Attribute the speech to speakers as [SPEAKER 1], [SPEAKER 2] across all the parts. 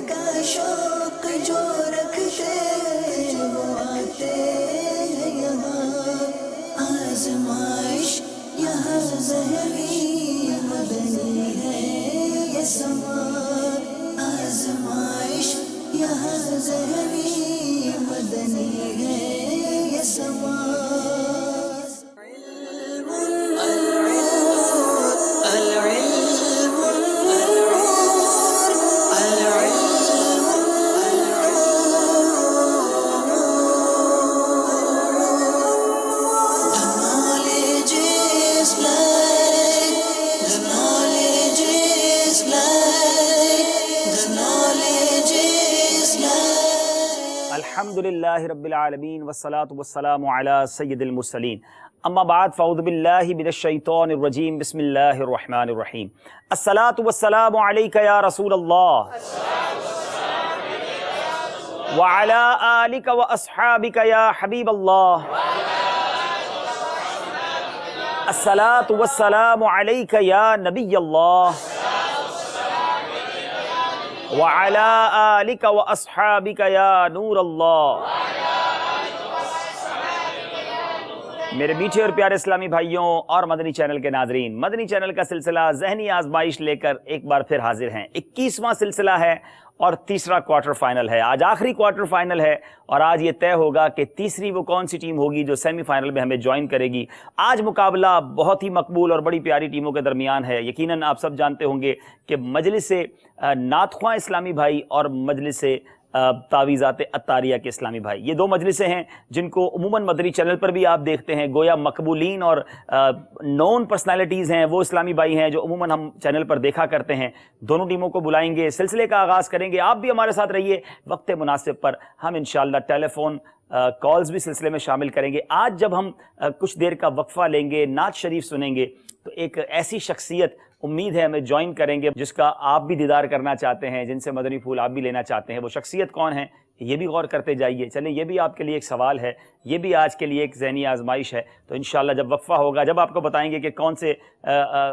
[SPEAKER 1] کا شوق جو رکھتے وہ آتے ہیں یہاں، آزمائش یہاں زہری مدنی ہے یہ سما، آزمائش یہاں زہری مدنی ہے یہ سما۔
[SPEAKER 2] الحمدللہ رب العالمین والصلاة والسلام علی سید المرسلین، اما بعد فاعوذ باللہ من الشیطان الرجیم، بسم اللہ الرحمن الرحیم۔ الصلاة والسلام علیک یا رسول اللہ وعلی آلک واصحابک یا حبیب اللہ، الصلاة والسلام علیک یا نبی اللہ وعلی آلک واصحابک یا نور اللہ۔ میرے میٹھے اور پیارے اسلامی بھائیوں اور مدنی چینل کے ناظرین، مدنی چینل کا سلسلہ ذہنی آزمائش لے کر ایک بار پھر حاضر ہیں۔ 21واں سلسلہ ہے اور تیسرا کوارٹر فائنل ہے۔ آج آخری کوارٹر فائنل ہے اور آج یہ طے ہوگا کہ تیسری وہ کون سی ٹیم ہوگی جو سیمی فائنل میں ہمیں جوائن کرے گی۔ آج مقابلہ بہت ہی مقبول اور بڑی پیاری ٹیموں کے درمیان ہے۔ یقیناً آپ سب جانتے ہوں گے کہ مجلس نعت خواں اسلامی بھائی اور مجلس تعویذات عطاریہ کے اسلامی بھائی، یہ دو مجلسیں ہیں جن کو عموماً مدنی چینل پر بھی آپ دیکھتے ہیں، گویا مقبولین اور نون پرسنالٹیز ہیں، وہ اسلامی بھائی ہیں جو عموماً ہم چینل پر دیکھا کرتے ہیں۔ دونوں ٹیموں کو بلائیں گے، سلسلے کا آغاز کریں گے۔ آپ بھی ہمارے ساتھ رہیے، وقت مناسب پر ہم انشاءاللہ ٹیلی فون کالز بھی سلسلے میں شامل کریں گے۔ آج جب ہم کچھ دیر کا وقفہ لیں گے، نعت شریف سنیں گے، تو ایک ایسی شخصیت امید ہے ہمیں جوائن کریں گے جس کا آپ بھی دیدار کرنا چاہتے ہیں، جن سے مدنی پھول آپ بھی لینا چاہتے ہیں۔ وہ شخصیت کون ہے یہ بھی غور کرتے جائیے۔ چلیں یہ بھی آپ کے لیے ایک سوال ہے، یہ بھی آج کے لیے ایک ذہنی آزمائش ہے۔ تو انشاءاللہ جب وقفہ ہوگا، جب آپ کو بتائیں گے کہ کون سے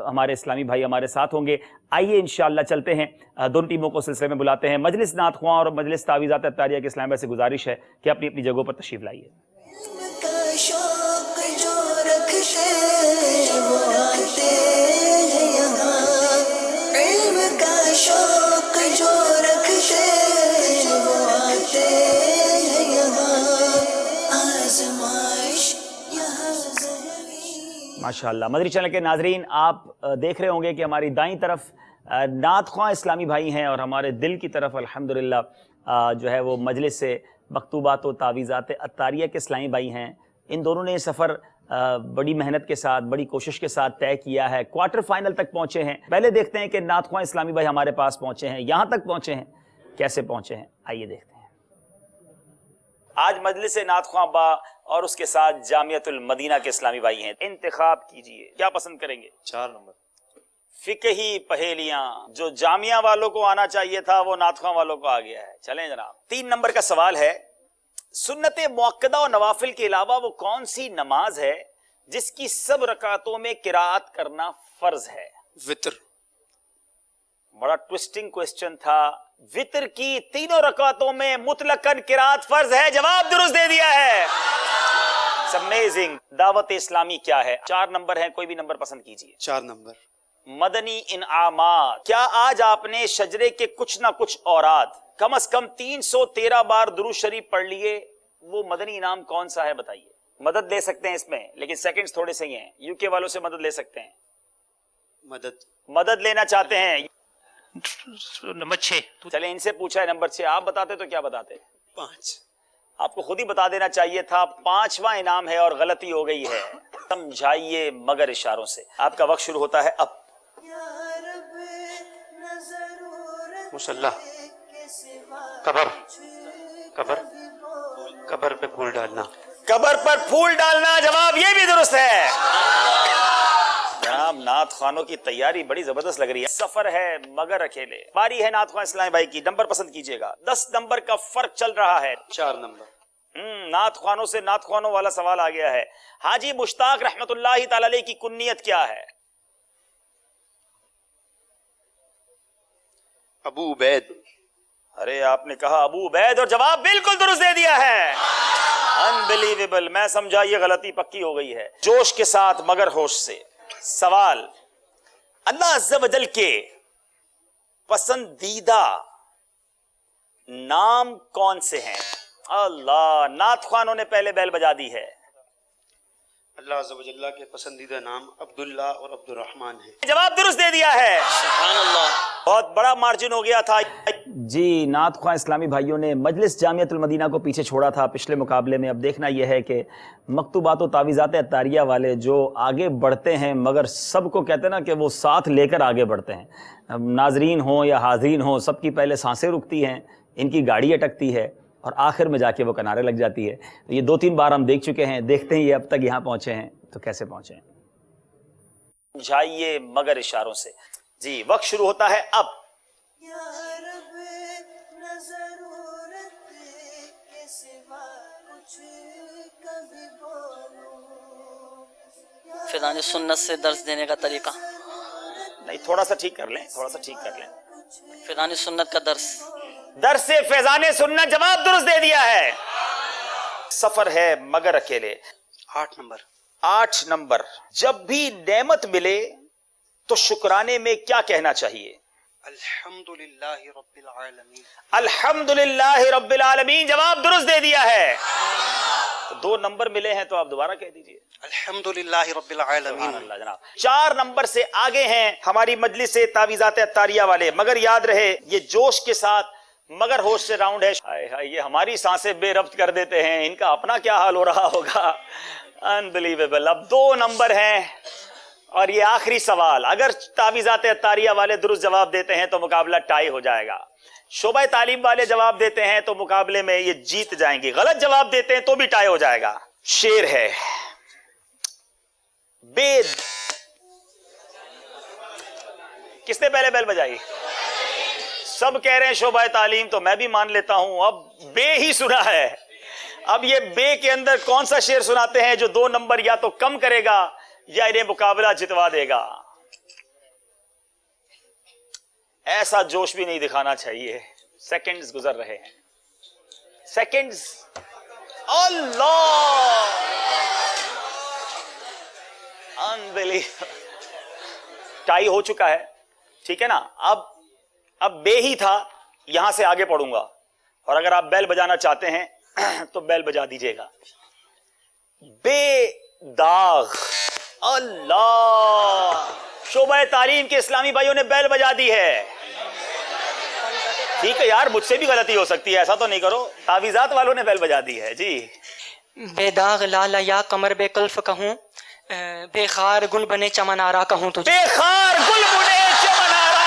[SPEAKER 2] ہمارے اسلامی بھائی ہمارے ساتھ ہوں گے، آئیے انشاءاللہ چلتے ہیں، دونوں ٹیموں کو سلسلے میں بلاتے ہیں۔ مجلس نعت خواں اور مجلس تعویذات عطاریہ کے اسلامی بھائی سے گزارش ہے کہ اپنی اپنی جگہوں پر تشریف لائیے۔
[SPEAKER 1] شوق جو رکھتے وہ آتے ہیں یہاں، آزمائش یہاں زہری۔
[SPEAKER 2] ماشاءاللہ مدنی چینل کے ناظرین، آپ دیکھ رہے ہوں گے کہ ہماری دائیں طرف نعت خواں اسلامی بھائی ہیں اور ہمارے دل کی طرف الحمدللہ جو ہے وہ مجلس سے مکتوبات و تعویذات عطاریہ کے اسلامی بھائی ہیں۔ ان دونوں نے یہ سفر بڑی محنت کے ساتھ، بڑی کوشش کے ساتھ طے کیا ہے، کوارٹر فائنل تک پہنچے ہیں۔ پہلے دیکھتے ہیں کہ نعت خواں اسلامی بھائی ہمارے پاس پہنچے ہیں، یہاں تک پہنچے ہیں، کیسے پہنچے ہیں، آئیے دیکھتے ہیں۔ آج مجلس نعت خواں با اور اس کے ساتھ جامعۃ المدینہ کے اسلامی بھائی ہیں۔ انتخاب کیجئے، کیا پسند کریں گے؟
[SPEAKER 3] 4 نمبر۔
[SPEAKER 2] فقہی پہیلیاں، جو جامعہ والوں کو آنا چاہیے تھا وہ نعت خواں والوں کو آ گیا ہے۔ چلیں جناب، 3 نمبر کا سوال ہے، سنت مؤکدہ و نوافل کے علاوہ وہ کون سی نماز ہے جس کی سب رکعتوں میں قرات کرنا فرض ہے؟
[SPEAKER 3] وطر۔
[SPEAKER 2] بڑا ٹوسٹنگ کوسچن تھا۔ وطر کی تینوں رکعتوں میں مطلقاً قرات فرض ہے، جواب درست دے دیا ہے۔ It's amazing۔ دعوت اسلامی کیا ہے؟ 4 نمبر ہیں، کوئی بھی نمبر پسند کیجئے۔
[SPEAKER 3] 4 نمبر۔
[SPEAKER 2] مدنی انعامات، کیا آج آپ نے شجرے کے کچھ نہ کچھ اوراد کم از کم 313 بار درود شریف پڑھ لیے؟ وہ مدنی انعام کون سا ہے بتائیے؟ مدد لے سکتے ہیں اس میں، لیکن سیکنڈز تھوڑے سے ہی ہیں، یو کے والوں سے مدد لے سکتے ہیں۔ مدد لینا چاہتے ہیں؟
[SPEAKER 3] نمبر 6۔
[SPEAKER 2] چلیں ان سے پوچھا ہے نمبر 6، آپ بتاتے تو کیا بتاتے؟
[SPEAKER 3] 5۔
[SPEAKER 2] آپ کو خود ہی بتا دینا چاہیے تھا، 5واں انعام ہے اور غلطی ہو گئی ہے۔ سمجھائیے مگر اشاروں سے۔ آپ کا وقت شروع ہوتا ہے اب۔
[SPEAKER 3] مصلی، قبر، قبر، قبر پہ پھول ڈالنا۔
[SPEAKER 2] قبر پر پھول ڈالنا، جواب یہ بھی درست ہے۔ جناب نعت خوانوں کی تیاری بڑی زبردست لگ رہی ہے۔ سفر ہے مگر اکیلے۔ باری ہے نعت خواں اسلامی بھائی کی، نمبر پسند کیجئے گا۔ 10 نمبر کا فرق چل رہا ہے۔
[SPEAKER 3] 4 نمبر۔
[SPEAKER 2] نعت خوانوں سے نعت خوانوں والا سوال آ گیا ہے۔ حاجی مشتاق رحمت اللہ تعالی علیہ کی کنیت کیا ہے؟
[SPEAKER 3] ابو عبید۔
[SPEAKER 2] ارے آپ نے کہا ابو عبید اور جواب بالکل درست دے دیا ہے. انبلیویبل. میں سمجھا یہ غلطی پکی ہو گئی ہے. جوش کے ساتھ مگر ہوش سے. سوال: اللہ عز و جل کے پسندیدہ نام کون سے ہیں؟ اللہ، نعت خوانوں نے پہلے بیل بجا دی ہے.
[SPEAKER 3] اللہ عز و جل کے پسندیدہ نام عبداللہ اور عبد الرحمن ہے.
[SPEAKER 2] جواب درست دے دیا ہے.
[SPEAKER 3] سبحان اللہ.
[SPEAKER 2] بہت بڑا مارجن ہو گیا تھا. جی، نعت خواں اسلامی بھائیوں نے مجلس جامعۃ المدینہ کو پیچھے چھوڑا تھا پچھلے مقابلے میں. اب دیکھنا یہ ہے کہ مکتوبات و تعویذات عطاریہ والے جو آگے بڑھتے ہیں مگر سب کو کہتے ہیں نا کہ وہ ساتھ لے کر آگے بڑھتے ہیں. ناظرین ہوں یا حاضرین ہوں، سب کی پہلے سانسیں رکتی ہیں، ان کی گاڑی اٹکتی ہے اور آخر میں جا کے وہ کنارے لگ جاتی ہے. تو یہ 2-3 بار ہم دیکھ چکے ہیں. دیکھتے ہیں یہ اب تک یہاں پہنچے ہیں تو کیسے پہنچے ہیں. سمجھائیے مگر اشاروں سے. جی، وقت شروع ہوتا ہے اب.
[SPEAKER 1] یا رب نہ ضرورت کے سوا کچھ کبھی بولوں.
[SPEAKER 4] فیضان سنت سے درس دینے کا طریقہ.
[SPEAKER 2] نہیں، تھوڑا سا ٹھیک کر لیں، تھوڑا سا ٹھیک کر لیں.
[SPEAKER 4] فیضان سنت کا درس.
[SPEAKER 2] درس فیضان سنت. جواب درست دے دیا ہے. سفر ہے مگر اکیلے.
[SPEAKER 3] 8 نمبر.
[SPEAKER 2] 8 نمبر. جب بھی نعمت ملے تو شکرانے میں کیا کہنا چاہیے؟
[SPEAKER 3] الحمدللہ رب العالمین.
[SPEAKER 2] الحمدللہ رب العالمین. جواب درست دے دیا ہے. تو 2 نمبر ملے ہیں تو آپ دوبارہ کہہ دیجئے.
[SPEAKER 3] الحمدللہ رب العالمین.
[SPEAKER 2] سبحان اللہ جناب. 4 نمبر سے آگے ہیں ہماری مجلس سے تعویذات عطاریہ والے. مگر یاد رہے یہ جوش کے ساتھ مگر ہوش سے راؤنڈ ہے. یہ ہماری سانسیں بے ربط کر دیتے ہیں، ان کا اپنا کیا حال ہو رہا ہوگا. انبلیویبل. اب 2 نمبر ہیں اور یہ آخری سوال. اگر تعویذات عطاریہ والے درست جواب دیتے ہیں تو مقابلہ ٹائی ہو جائے گا. شعبہ تعلیم والے جواب دیتے ہیں تو مقابلے میں یہ جیت جائیں گے. غلط جواب دیتے ہیں تو بھی ٹائی ہو جائے گا. شعر ہے. بید. کس نے پہلے بیل بجائی؟ سب کہہ رہے ہیں شعبہ تعلیم، تو میں بھی مان لیتا ہوں. اب بے ہی سنا ہے. اب یہ بے کے اندر کون سا شعر سناتے ہیں جو 2 نمبر یا تو کم کرے گا یا انہیں مقابلہ جتوا دے گا. ایسا جوش بھی نہیں دکھانا چاہیے. سیکنڈز گزر رہے ہیں. سیکنڈز. اللہ، انبلیویبل. ٹائی ہو چکا ہے. ٹھیک ہے نا. اب بے ہی تھا. یہاں سے آگے پڑھوں گا اور اگر آپ بیل بجانا چاہتے ہیں تو بیل بجا دیجئے گا. بے داغ. اللہ، شعبہ تعلیم کے اسلامی بھائیوں نے بیل بجا دی ہے. ٹھیک ہے یار، مجھ سے بھی غلطی ہو سکتی ہے، ایسا تو نہیں کرو. تعویذات والوں نے بیل بجا دی ہے. جی.
[SPEAKER 4] بے داغ لالا یا کمر بے کلف کہوں، بے خار گل بنے چمن آرا کہوں تجھے.
[SPEAKER 2] بے خار گل بنے چمن آرا.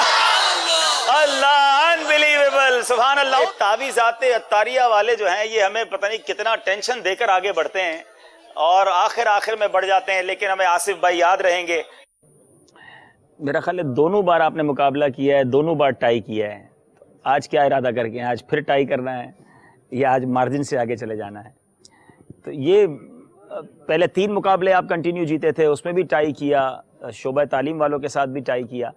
[SPEAKER 2] اللہ، انبلیویبل. سبحان اللہ. تعویذات عطاریہ والے جو ہیں یہ ہمیں پتہ نہیں کتنا ٹینشن دے کر آگے بڑھتے ہیں اور آخر میں بڑھ جاتے ہیں، لیکن ہمیں آصف بھائی یاد رہیں گے. میرا خیال ہے دونوں بار آپ نے مقابلہ کیا ہے، دونوں بار ٹائی کیا ہے. آج کیا ارادہ کر کے آج پھر ٹائی کرنا ہے یا آج مارجن سے آگے چلے جانا ہے؟ تو یہ پہلے 3 مقابلے آپ کنٹینیو جیتے تھے، اس میں بھی ٹائی کیا، شعبہ تعلیم والوں کے ساتھ بھی ٹائی کیا.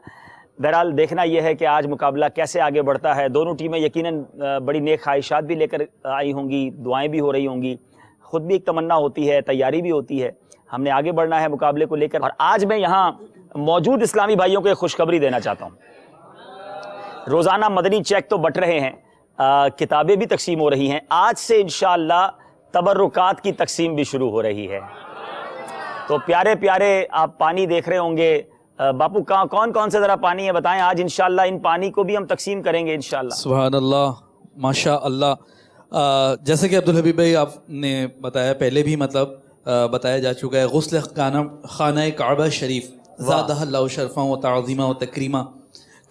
[SPEAKER 2] بہرحال دیکھنا یہ ہے کہ آج مقابلہ کیسے آگے بڑھتا ہے. دونوں ٹیمیں یقیناً بڑی نیک خواہشات بھی لے کر آئی ہوں گی، دعائیں بھی ہو رہی ہوں گی، خود بھی ایک تمنا ہوتی ہے، تیاری بھی ہوتی ہے. ہم نے آگے بڑھنا ہے مقابلے کو لے کر. اور آج میں یہاں موجود اسلامی بھائیوں کو ایک خوشخبری دینا چاہتا ہوں. روزانہ مدنی چیک تو بٹ رہے ہیں، کتابیں بھی تقسیم ہو رہی ہیں. آج سے انشاءاللہ تبرکات کی تقسیم بھی شروع ہو رہی ہے. تو پیارے پیارے آپ پانی دیکھ رہے ہوں گے. باپو کون سے ذرا پانی ہے بتائیں. آج انشاءاللہ ان پانی کو بھی ہم تقسیم کریں گے انشاءاللہ.
[SPEAKER 5] سبحان اللہ، ماشاء اللہ. جیسے کہ عبدالحبیب بھائی آپ نے بتایا، پہلے بھی بتایا جا چکا ہے، غسل خانہ کعبہ شریف زادہ اللہ شرفا و تعظیمہ و تکریمہ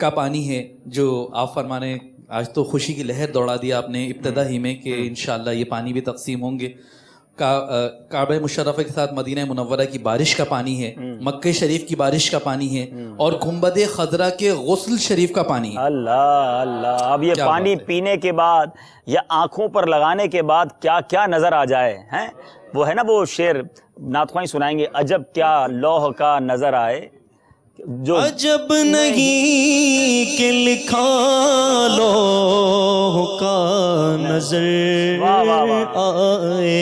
[SPEAKER 5] کا پانی ہے، جو آپ فرمانے آج تو خوشی کی لہر دوڑا دیا آپ نے ابتدا ہی میں کہ انشاءاللہ یہ پانی بھی تقسیم ہوں گے. کعبہ مشرفہ کے ساتھ مدینہ منورہ کی بارش کا پانی ہے، مکہ شریف کی بارش کا پانی ہے، اور گنبد خضرا کے غسل شریف کا پانی ہے.
[SPEAKER 2] اللہ اللہ. اب یہ پانی پینے کے بعد یا آنکھوں پر لگانے کے بعد کیا کیا نظر آ جائے ہیں. وہ ہے نا وہ شعر نعت خواں سنائیں گے، عجب کیا لوح کا نظر آئے. جو
[SPEAKER 6] عجب نہیں کہ لکھا لوح
[SPEAKER 1] کا نظر آئے،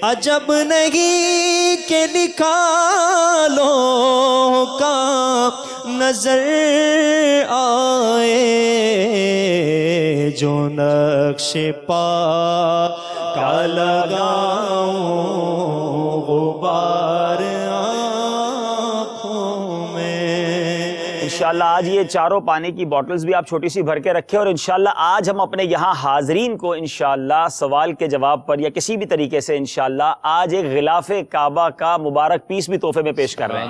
[SPEAKER 1] عجب نہیں کہ نکالوں کا نظر آئے، جو نقش پا کا لگاؤں غبار آنکھوں میں۔
[SPEAKER 2] انشاءاللہ آج یہ چاروں پانی کی بوٹلز بھی آپ چھوٹی سی بھر کے رکھیں، اور انشاءاللہ آج ہم اپنے یہاں حاضرین کو انشاءاللہ سوال کے جواب پر یا کسی بھی طریقے سے انشاءاللہ آج ایک غلاف کعبہ کا مبارک پیس بھی تحفے میں پیش کر رہے ہیں۔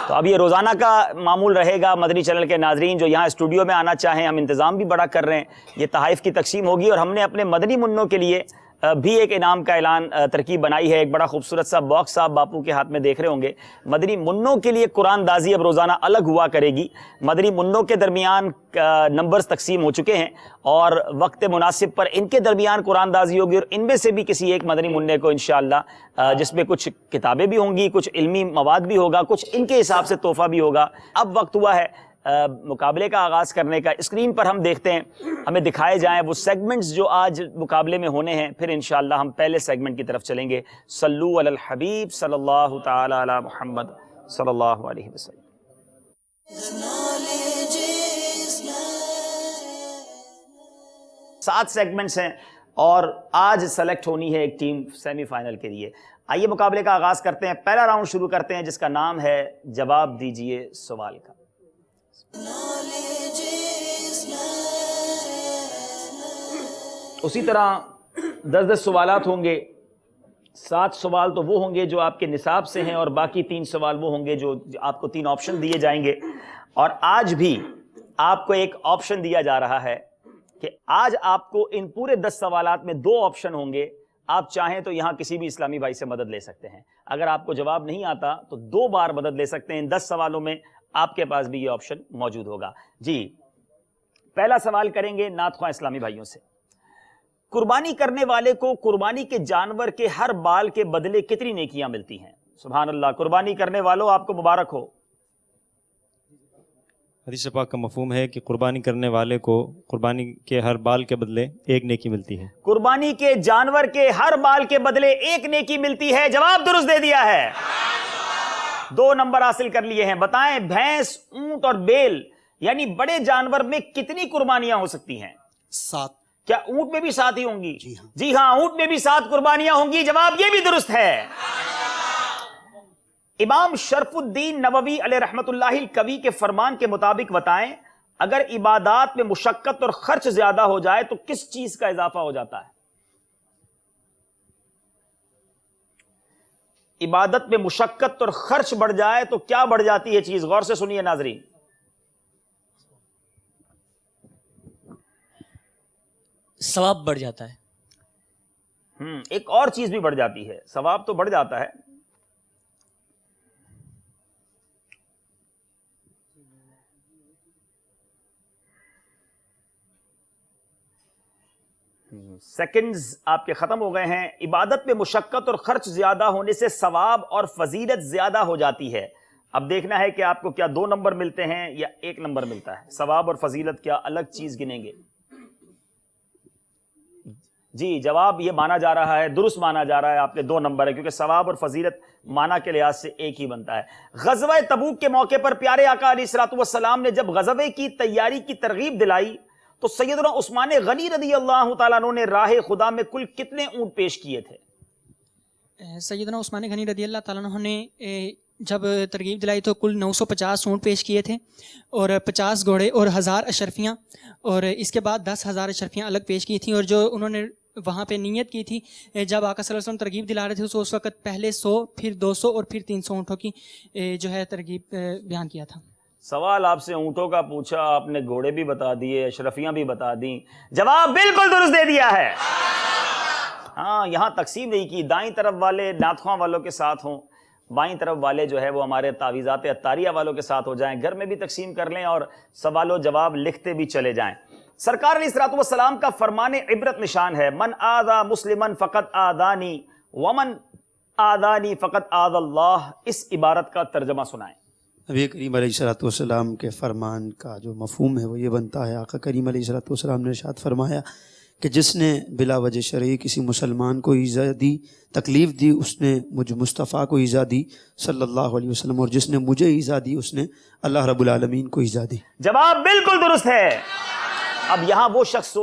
[SPEAKER 2] تو اب یہ روزانہ کا معمول رہے گا۔ مدنی چینل کے ناظرین جو یہاں اسٹوڈیو میں آنا چاہیں، ہم انتظام بھی بڑا کر رہے ہیں، یہ تحائف کی تقسیم ہوگی، اور ہم نے اپنے مدنی منوں کے لیے بھی ایک انعام کا اعلان ترکیب بنائی ہے۔ ایک بڑا خوبصورت سا باکس آپ باپو کے ہاتھ میں دیکھ رہے ہوں گے۔ مدنی منوں کے لیے قرآن دازی اب روزانہ الگ ہوا کرے گی۔ مدنی منوں کے درمیان نمبرز تقسیم ہو چکے ہیں، اور وقت مناسب پر ان کے درمیان قرآن دازی ہوگی، اور ان میں سے بھی کسی ایک مدنی منع کو انشاءاللہ جس میں کچھ کتابیں بھی ہوں گی، کچھ علمی مواد بھی ہوگا، کچھ ان کے حساب سے تحفہ بھی ہوگا۔ اب وقت ہوا ہے مقابلے کا آغاز کرنے کا۔ اسکرین پر ہم دیکھتے ہیں، ہمیں دکھائے جائیں وہ سیگمنٹس جو آج مقابلے میں ہونے ہیں، پھر انشاءاللہ ہم پہلے سیگمنٹ کی طرف چلیں گے۔ صلو علی الحبیب صلی اللہ تعالی علی محمد صلی اللہ علیہ وسلم۔ 7 سیگمنٹس ہیں، اور آج سلیکٹ ہونی ہے ایک ٹیم سیمی فائنل کے لیے۔ آئیے مقابلے کا آغاز کرتے ہیں۔ پہلا راؤنڈ شروع کرتے ہیں جس کا نام ہے جواب دیجئے سوال کا۔ اسی طرح 10 سوالات ہوں گے۔ 7 سوال تو وہ ہوں گے جو آپ کے نصاب سے ہیں، اور باقی 3 سوال وہ ہوں گے جو آپ کو 3 آپشن دیے جائیں گے۔ اور آج بھی آپ کو ایک آپشن دیا جا رہا ہے کہ آج آپ کو ان پورے 10 سوالات میں 2 آپشن ہوں گے۔ آپ چاہیں تو یہاں کسی بھی اسلامی بھائی سے مدد لے سکتے ہیں۔ اگر آپ کو جواب نہیں آتا تو 2 بار مدد لے سکتے ہیں۔ ان 10 سوالوں میں آپ کے پاس بھی یہ آپشن موجود ہوگا۔ جی، پہلا سوال کریں گے نعت خواہ اسلامی بھائیوں سے۔ قربانی کرنے والے کو قربانی کے جانور کے ہر بال کے بدلے کتنی نیکیاں ملتی ہیں؟ سبحان اللہ، قربانی کرنے والوں آپ کو مبارک ہو۔
[SPEAKER 6] حدیث پاک کا مفہوم ہے کہ قربانی کرنے والے کو قربانی کے ہر بال کے بدلے 1 نیکی ملتی ہے۔
[SPEAKER 2] قربانی کے جانور کے ہر بال کے بدلے 1 نیکی ملتی ہے۔ جواب درست دے دیا ہے، 2 نمبر حاصل کر لیے ہیں۔ بتائیں بھینس، اونٹ اور بیل یعنی بڑے جانور میں کتنی قربانیاں ہو سکتی ہیں؟
[SPEAKER 1] 7۔
[SPEAKER 2] کیا اونٹ میں بھی 7 ہی ہوں گی؟ جی ہاں، اونٹ میں بھی 7 قربانیاں ہوں گی۔ جواب یہ بھی درست ہے۔ امام شرف الدین نووی علیہ رحمت اللہ القوی کے فرمان کے مطابق بتائیں، اگر عبادات میں مشقت اور خرچ زیادہ ہو جائے تو کس چیز کا اضافہ ہو جاتا ہے؟ عبادت میں مشقت اور خرچ بڑھ جائے تو کیا بڑھ جاتی ہے چیز؟ غور سے سنیے ناظرین۔
[SPEAKER 4] ثواب بڑھ جاتا ہے۔
[SPEAKER 2] ایک اور چیز بھی بڑھ جاتی ہے۔ ثواب تو بڑھ جاتا ہے، سیکنڈز آپ کے ختم ہو گئے ہیں۔ عبادت میں مشقت اور خرچ زیادہ ہونے سے ثواب اور فضیلت زیادہ ہو جاتی ہے۔ اب دیکھنا ہے کہ آپ کو کیا 2 نمبر ملتے ہیں یا 1 نمبر ملتا ہے۔ ثواب اور فضیلت کیا الگ چیز گنیں گے؟ جی، جواب یہ مانا جا رہا ہے، درست مانا جا رہا ہے آپ نے 2 نمبر ہے، کیونکہ ثواب اور فضیلت مانا کے لحاظ سے ایک ہی بنتا ہے۔ غزوہ تبوک کے موقع پر پیارے آقا علیہ الصلوۃ والسلام نے جب غزوے کی تیاری کی ترغیب دلائی تو سیدنا عثمان غنی رضی اللہ تعالیٰ عنہ نے راہ خدا میں کل کتنے اونٹ پیش کیے تھے؟
[SPEAKER 4] سیدنا عثمان غنی رضی اللہ تعالیٰ عنہ نے جب ترغیب دلائی تو کل 950 اونٹ پیش کیے تھے، اور 50 گھوڑے اور 1000 اشرفیاں، اور اس کے بعد 10,000 اشرفیاں الگ پیش کی تھیں۔ اور جو انہوں نے وہاں پہ نیت کی تھی، جب آقا صلی اللہ علیہ وسلم ترغیب دلا رہے تھے تو اس وقت پہلے 100 پھر 200 اور پھر 300 اونٹوں کی جو ہے ترغیب بیان کیا تھا۔
[SPEAKER 2] سوال آپ سے اونٹوں کا پوچھا، آپ نے گھوڑے بھی بتا دیے، اشرفیاں بھی بتا دیں، جواب بالکل درست دے دیا ہے۔ ہاں، یہاں تقسیم نہیں کی، دائیں طرف والے نعت خواں والوں کے ساتھ ہوں، بائیں طرف والے جو ہے وہ ہمارے تعویذات عطاریہ والوں کے ساتھ ہو جائیں، گھر میں بھی تقسیم کر لیں اور سوال و جواب لکھتے بھی چلے جائیں۔ سرکار علیہ الصلوۃ والسلام کا فرمان عبرت نشان ہے، من آذا مسلمن فقط آذانی ومن آذانی فقط آذ اللہ۔ اس عبارت کا ترجمہ سنائیں۔
[SPEAKER 3] نبی کریم علیہ الصلوۃ والسلام کے فرمان کا جو مفہوم ہے وہ یہ بنتا ہے، آقا کریم علیہ الصلوۃ والسلام نے ارشاد فرمایا کہ جس نے بلا وجہ شرعی کسی مسلمان کو ایذا دی، تکلیف دی، اس نے مجھ مصطفیٰ کو ایذا دی صلی اللہ علیہ وسلم، اور جس نے مجھے ایذا دی اس نے اللہ رب العالمین کو ایذا دی۔
[SPEAKER 2] جواب بالکل درست ہے۔ اب یہاں وہ شخص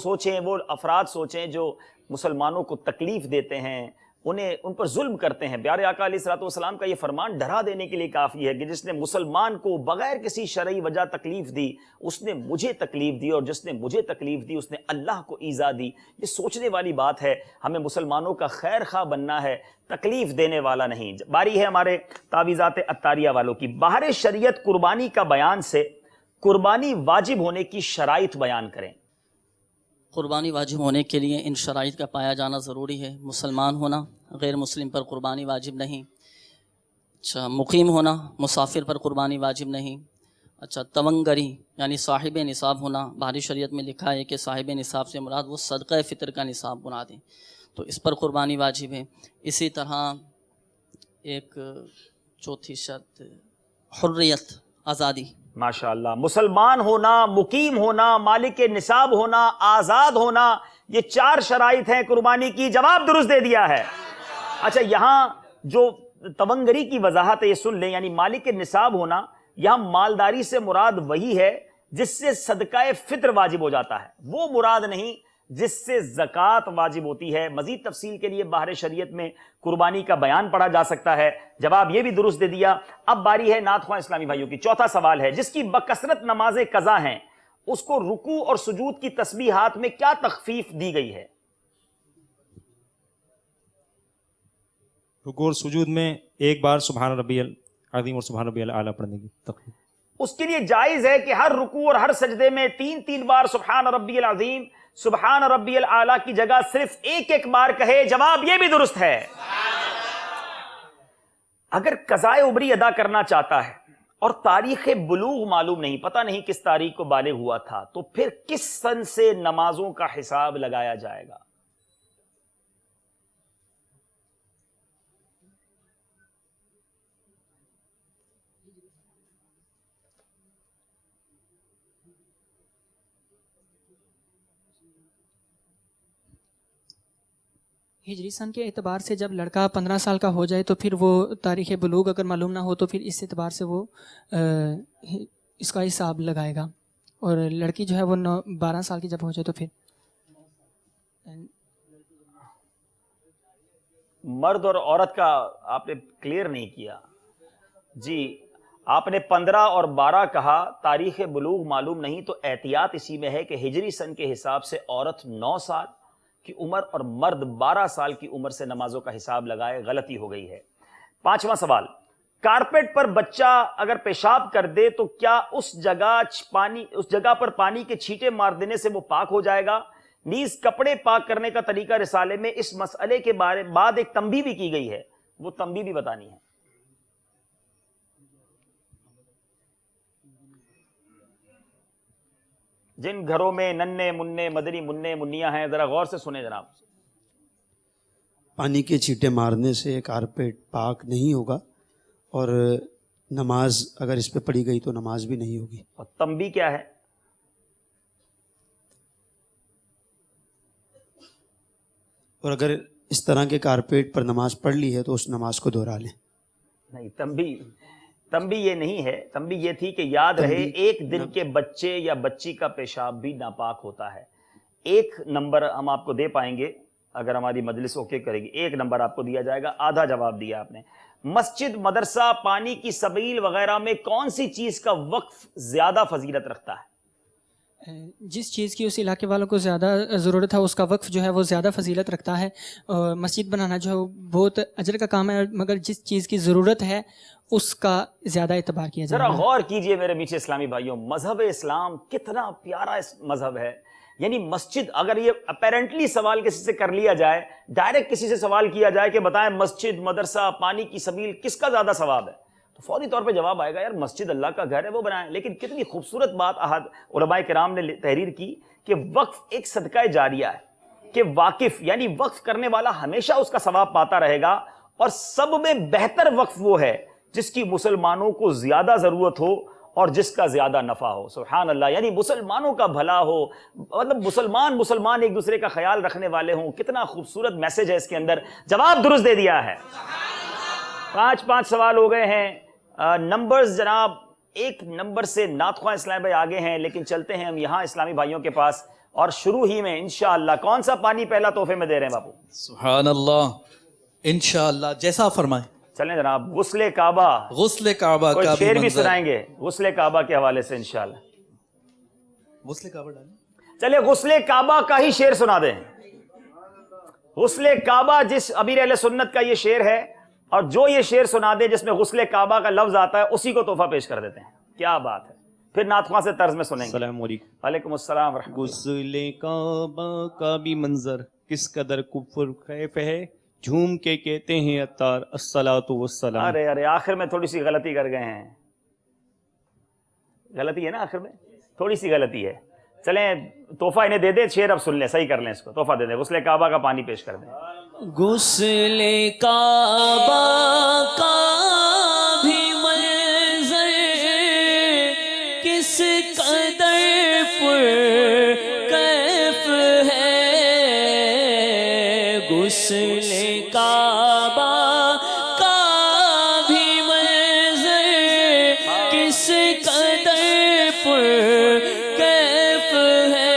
[SPEAKER 2] سوچیں، وہ افراد سوچیں جو مسلمانوں کو تکلیف دیتے ہیں، ان پر ظلم کرتے ہیں۔ پیارے آقا علیہ الصلوۃ والسلام کا یہ فرمان ڈرا دینے کے لیے کافی ہے کہ جس نے مسلمان کو بغیر کسی شرعی وجہ تکلیف دی اس نے مجھے تکلیف دی، اور جس نے مجھے تکلیف دی اس نے اللہ کو ایذا دی۔ یہ سوچنے والی بات ہے۔ ہمیں مسلمانوں کا خیر خواہ بننا ہے، تکلیف دینے والا نہیں۔ باری ہے ہمارے تعویذات عطاریہ والوں کی۔ باہر شریعت قربانی کا بیان سے قربانی واجب ہونے کی شرائط بیان کریں۔
[SPEAKER 7] قربانی واجب ہونے کے لیے ان شرائط کا پایا جانا ضروری ہے۔ مسلمان ہونا، غیر مسلم پر قربانی واجب نہیں۔ اچھا، مقیم ہونا، مسافر پر قربانی واجب نہیں۔ اچھا، تونگری یعنی صاحب نصاب ہونا، باہری شریعت میں لکھا ہے کہ صاحب نصاب سے مراد وہ صدقہ فطر کا نصاب بنا دیں، تو اس پر قربانی واجب ہے۔ اسی طرح ایک چوتھی شرط حریت، آزادی۔
[SPEAKER 2] ماشاءاللہ، مسلمان ہونا، مقیم ہونا، مالک نصاب ہونا، آزاد ہونا، یہ 4 شرائط ہیں قربانی کی۔ جواب درست دے دیا ہے۔ اچھا، یہاں جو تونگری کی وضاحت ہے یہ سن لیں، یعنی مالک نصاب ہونا، یہاں مالداری سے مراد وہی ہے جس سے صدقہ فطر واجب ہو جاتا ہے، وہ مراد نہیں جس سے زکوٰۃ واجب ہوتی ہے۔ مزید تفصیل کے لیے باہر شریعت میں قربانی کا بیان پڑھا جا سکتا ہے۔ جواب یہ بھی درست دے دیا۔ اب باری ہے نعت خواہ اسلامی بھائیوں کی۔ چوتھا سوال ہے، جس کی بکثرت نمازیں قضا ہیں اس کو رکوع اور سجود کی تسبیحات میں کیا تخفیف دی گئی ہے؟
[SPEAKER 6] رکوع اور سجود میں ایک بار سبحان ربی العظیم اور سبحان ربی الاعلیٰ پڑھنے کی تخفیف۔
[SPEAKER 2] اس کے لیے جائز ہے کہ ہر رکوع اور ہر سجدے میں 3 بار سبحان ربی العظیم، سبحان ربی الاعلیٰ کی جگہ صرف ایک بار کہے۔ جواب یہ بھی درست ہے۔ اگر قضائے عمری ادا کرنا چاہتا ہے اور تاریخ بلوغ معلوم نہیں، پتہ نہیں کس تاریخ کو بالغ ہوا تھا، تو پھر کس سن سے نمازوں کا حساب لگایا جائے گا؟
[SPEAKER 4] ہجری سن کے اعتبار سے جب لڑکا 15 سال کا ہو جائے تو پھر وہ تاریخ بلوغ اگر معلوم نہ ہو تو پھر اس اعتبار سے وہ اس کا حساب لگائے گا، اور لڑکی جو ہے وہ 12 سال کی جب ہو جائے تو پھر
[SPEAKER 2] مرد اور عورت کا آپ نے کلیئر نہیں کیا جی۔ آپ نے 15 اور 12 کہا، تاریخ بلوغ معلوم نہیں، تو احتیاط اسی میں ہے کہ ہجری سن کے حساب سے عورت 9 سال کی عمر اور مرد 12 سال کی عمر سے نمازوں کا حساب لگائے۔ غلطی ہو گئی ہے۔ 5واں سوال، کارپیٹ پر بچہ اگر پیشاب کر دے تو کیا اس جگہ پر پانی کے چھینٹے مار دینے سے وہ پاک ہو جائے گا؟ نیز کپڑے پاک کرنے کا طریقہ رسالے میں اس مسئلے کے بعد ایک تنبیہ بھی کی گئی ہے، وہ تنبیہ بھی بتانی ہے۔ جن گھروں میں ننے مننے مدنی مننے منیاں ہیں ذرا غور سے سنیں جناب۔
[SPEAKER 3] پانی کے چھینٹے مارنے سے کارپیٹ پاک نہیں ہوگا، اور نماز اگر اس پہ پڑھی گئی تو نماز بھی نہیں ہوگی۔
[SPEAKER 2] اور تنبیہ کیا ہے؟
[SPEAKER 3] اور اگر اس طرح کے کارپیٹ پر نماز پڑھ لی ہے تو اس نماز کو دہرا لیں۔
[SPEAKER 2] نہیں، تنبیہ یہ نہیں ہے۔ تنبیہ یہ تھی کہ یاد رہے ایک دن کے بچے یا بچی کا پیشاب بھی ناپاک ہوتا ہے۔ 1 نمبر ہم آپ کو دے پائیں گے اگر ہماری مجلس اوکے کرے گی، 1 نمبر آپ کو دیا جائے گا، آدھا جواب دیا آپ نے۔ مسجد، مدرسہ، پانی کی سبیل وغیرہ میں کون سی چیز کا وقف زیادہ فضیلت رکھتا ہے؟
[SPEAKER 4] جس چیز کی اس علاقے والوں کو زیادہ ضرورت ہے اس کا وقف جو ہے وہ زیادہ فضیلت رکھتا ہے۔ اور مسجد بنانا جو ہے بہت اجر کا کام ہے، مگر جس چیز کی ضرورت ہے اس کا زیادہ اعتبار کیا جائے
[SPEAKER 2] ذرا
[SPEAKER 4] گا۔
[SPEAKER 2] غور کیجئے میرے میٹھے اسلامی بھائیوں، مذہب اسلام کتنا پیارا مذہب ہے۔ یعنی مسجد، اگر یہ اپیرنٹلی سوال کسی سے کر لیا جائے، ڈائریکٹ کسی سے سوال کیا جائے کہ بتائیں مسجد، مدرسہ، پانی کی سبیل کس کا زیادہ ثواب ہے، تو فوری طور پہ جواب آئے گا یار مسجد اللہ کا گھر ہے وہ بنائیں۔ لیکن کتنی خوبصورت بات علماء کرام نے تحریر کی کہ وقف ایک صدقہ جاریہ ہے، کہ واقف یعنی وقف کرنے والا ہمیشہ اس کا ثواب پاتا رہے گا، اور سب میں بہتر وقف وہ ہے جس کی مسلمانوں کو زیادہ ضرورت ہو اور جس کا زیادہ نفع ہو. سبحان اللہ. یعنی مسلمانوں کا بھلا ہو, مطلب مسلمان ایک دوسرے کا خیال رکھنے والے ہوں. کتنا خوبصورت میسج ہے اس کے اندر. جواب درست دے دیا ہے. 5 سوال ہو گئے ہیں. نمبرز جناب, ایک نمبر سے نعت خواہ اسلامی بھائی آگے ہیں, لیکن چلتے ہیں ہم یہاں اسلامی بھائیوں کے پاس, اور شروع ہی میں انشاءاللہ کون سا پانی پہلا تحفے میں دے رہے ہیں باپو؟
[SPEAKER 5] سبحان اللہ. انشاءاللہ جیسا آپ فرمائیں.
[SPEAKER 2] چلیں جناب, غسل کعبہ.
[SPEAKER 5] غسل کعبہ
[SPEAKER 2] کوئی
[SPEAKER 5] کا
[SPEAKER 2] شعر بھی
[SPEAKER 5] منظر.
[SPEAKER 2] سنائیں گے غسل کعبہ کے حوالے سے انشاءاللہ.
[SPEAKER 5] غسل کعبہ ڈالیں.
[SPEAKER 2] چلے غسل کعبہ کا ہی شعر سنا دیں. غسل کعبہ جس امیر اہل سنت کا یہ شعر ہے, اور جو یہ شعر سنا دے جس میں غسل کعبہ کا لفظ آتا ہے, اسی کو تحفہ پیش کر دیتے ہیں. کیا بات ہے. پھر نعت خواہ سے طرز میں سنیں گے.
[SPEAKER 6] السلام علیکم.
[SPEAKER 2] وعلیکم السلام ورحمۃ اللہ.
[SPEAKER 6] غسل کعبہ کا بھی منظر کس قدر کفر خیف ہے, جھوم کے کہتے ہیں عطار الصلاۃ والسلام.
[SPEAKER 2] ارے آخر میں تھوڑی سی غلطی کر گئے ہیں. غلطی ہے نا آخر میں, تھوڑی سی غلطی ہے. چلیں تحفہ انہیں دے دے, شعر اب سن لیں, صحیح کر لیں اس کو, تحفہ دے دیں. غسل کعبہ کا پانی پیش کر دیں.
[SPEAKER 1] غسل کعبہ کا بھی منظر کس قدر پر کیف ہے, غسل کعبہ کا بھی منظر کس قدر پر کیف ہے,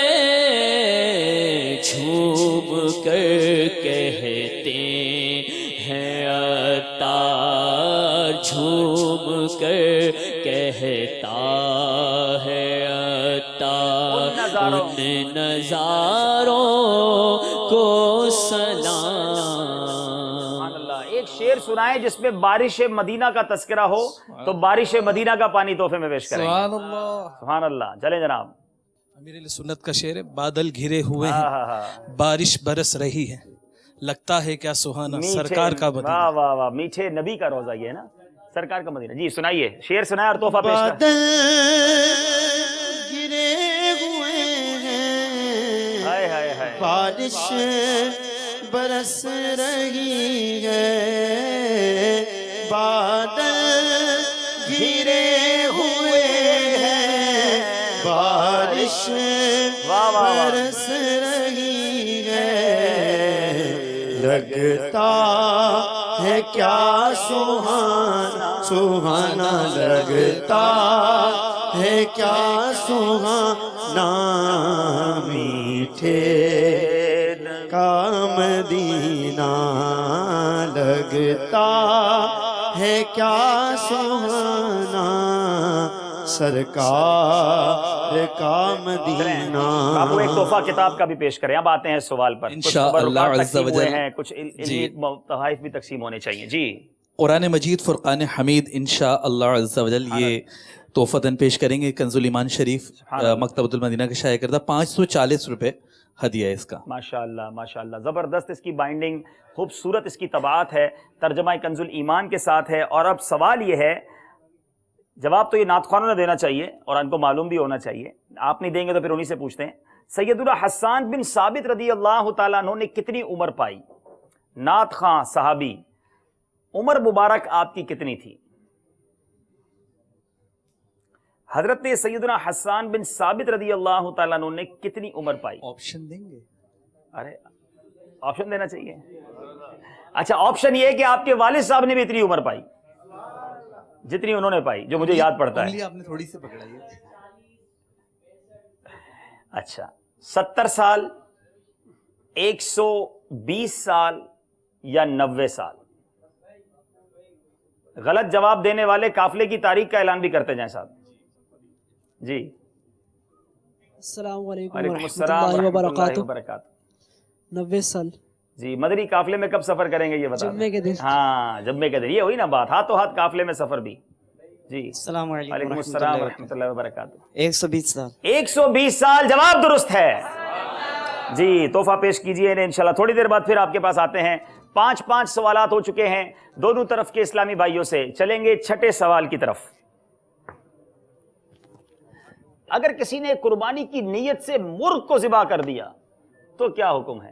[SPEAKER 1] جھوم کر کہتے ہیں عطار, جھوم کر کہتا ہے عطار, ان نظاروں کو سلام.
[SPEAKER 2] سبحان اللہ. ایک شعر سنائیں جس میں بارش مدینہ کا تذکرہ ہو, تو بارش مدینہ کا پانی تحفے میں پیش کریں.
[SPEAKER 5] سبحان اللہ.
[SPEAKER 2] سبحان اللہ. چلیں جناب.
[SPEAKER 8] امیر علیہ سنت کا شعر ہے. بادل گھرے ہوئے ہیں, بارش برس رہی ہے, لگتا ہے کیا سہانا سرکار کا مدینہ.
[SPEAKER 2] واہ واہ واہ, میٹھے نبی کا روزہ یہ ہے نا, سرکار کا مدینہ. جی سنائیے, شعر سنائے اور تحفہ پیش کریں.
[SPEAKER 3] گرے ہوئے ہیں,
[SPEAKER 2] ہائے ہائے ہائے.
[SPEAKER 3] بارش برس رہی ہے, بادل گرے ہوئے ہیں, بارش برس رہی ہے, لگتا ہے کیا سہانا سہانا, لگتا ہے کیا سہانا, میٹھے کا مدینہ, لگتا ہے کیا سہانا, سرکار کا مدینہ.
[SPEAKER 2] آپ ایک تحفہ کتاب کا بھی پیش کریں. اب آتے ہیں سوال پر.
[SPEAKER 5] انشاءاللہ عز و جل.
[SPEAKER 2] کچھ علمی تحائف بھی تقسیم ہونے چاہیے. جی
[SPEAKER 5] قرآن مجید فرقان حمید انشاءاللہ عز و جل یہ تحفتاً پیش کریں گے. کنز الایمان شریف مکتبۃ المدینہ کا شائع کردہ 540 روپے ہدیہ ہے اس کا.
[SPEAKER 2] ماشاءاللہ ماشاءاللہ. زبردست اس کی بائنڈنگ, خوبصورت اس کی طباعت ہے, ترجمہ کنز الایمان کے ساتھ ہے. اور اب سوال یہ ہے, جواب تو یہ نعت خوانوں نے دینا چاہیے اور ان کو معلوم بھی ہونا چاہیے, آپ نہیں دیں گے تو پھر انہی سے پوچھتے ہیں. سیدنا حسان بن ثابت رضی اللہ تعالیٰ عنہ نے کتنی عمر پائی؟ نعت خواں صحابی, عمر مبارک آپ کی کتنی تھی؟ حضرت سیدنا حسان بن ثابت رضی اللہ تعالیٰ عنہ نے کتنی عمر پائی؟
[SPEAKER 5] آپشن دیں گے؟
[SPEAKER 2] ارے آپشن دینا چاہیے. اچھا آپشن یہ ہے کہ آپ کے والد صاحب نے بھی اتنی عمر پائی جتنی انہوں نے پائی, جو مجھے یاد پڑتا ہے.
[SPEAKER 5] آپ نے تھوڑی سی پکڑائی ہے.
[SPEAKER 2] اچھا 70 سال, 120 سال یا 90 سال؟ غلط جواب دینے والے قافلے کی تاریخ کا اعلان بھی کرتے جائیں صاحب. جی
[SPEAKER 9] السلام علیکم
[SPEAKER 2] وعلیکم
[SPEAKER 9] ورحمۃ
[SPEAKER 2] السلام
[SPEAKER 9] اللہ
[SPEAKER 2] ورحمۃ اللہ
[SPEAKER 9] وبرکاتہ.
[SPEAKER 2] وبرکاتہ.
[SPEAKER 9] 90 سال.
[SPEAKER 2] جی مدنی قافلے میں کب سفر کریں گے یہ بتا
[SPEAKER 9] جمعے کے دن.
[SPEAKER 2] ہاں جمعے کے دن, یہ ہوئی نا بات, ہاتھوں ہاتھ قافلے میں سفر بھی. جی
[SPEAKER 9] السلام علیکم
[SPEAKER 2] وعلیکم السلام ورحمۃ اللہ وبرکاتہ.
[SPEAKER 9] 120 سال.
[SPEAKER 2] 120 سال جواب درست ہے. جی تحفہ پیش کیجئے انہیں انشاءاللہ. تھوڑی دیر بعد پھر آپ کے پاس آتے ہیں. 5 سوالات ہو چکے ہیں دونوں طرف کے اسلامی بھائیوں سے. چلیں گے چھٹے سوال کی طرف. اگر کسی نے قربانی کی نیت سے مرغ کو ذبح کر دیا تو کیا حکم ہے؟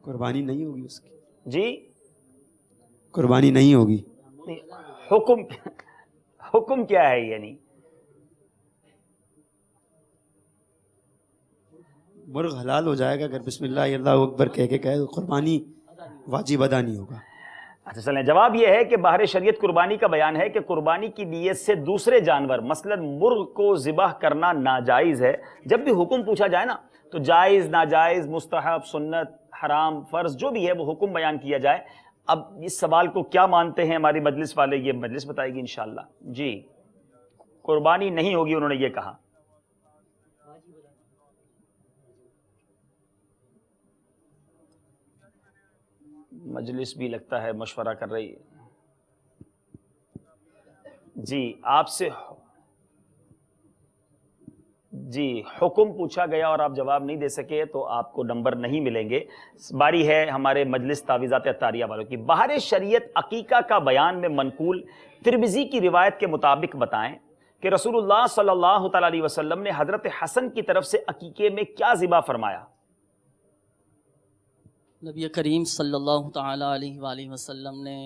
[SPEAKER 3] قربانی نہیں ہوگی اس کی.
[SPEAKER 2] جی
[SPEAKER 3] قربانی نہیں ہوگی.
[SPEAKER 2] حکم کیا ہے؟ یعنی
[SPEAKER 3] مرغ حلال ہو جائے گا اگر بسم اللہ اللہ اکبر کہہ کے کہے تو قربانی واجب ادا نہیں ہوگا.
[SPEAKER 2] اچھا چلیں، جواب یہ ہے کہ باہر شریعت قربانی کا بیان ہے کہ قربانی کی نیت سے دوسرے جانور مثلا مرغ کو ذبح کرنا ناجائز ہے. جب بھی حکم پوچھا جائے نا تو جائز، ناجائز، مستحب، سنت، حرام، فرض جو بھی ہے وہ حکم بیان کیا جائے. اب اس سوال کو کیا مانتے ہیں ہماری مجلس والے، یہ مجلس بتائے گی انشاءاللہ. جی قربانی نہیں ہوگی انہوں نے یہ کہا. مجلس بھی لگتا ہے مشورہ کر رہی ہے. جی آپ سے جی حکم پوچھا گیا اور آپ جواب نہیں دے سکے تو آپ کو نمبر نہیں ملیں گے. باری ہے ہمارے مجلس تعویذات عطاریہ والوں کی. باہر شریعت عقیقہ کا بیان میں منقول ترمذی کی روایت کے مطابق بتائیں کہ رسول اللہ صلی اللہ تعالی علیہ وسلم نے حضرت حسن کی طرف سے عقیقے میں کیا ذبح فرمایا؟
[SPEAKER 7] نبی کریم صلی اللہ تعالی علیہ وآلہ وسلم نے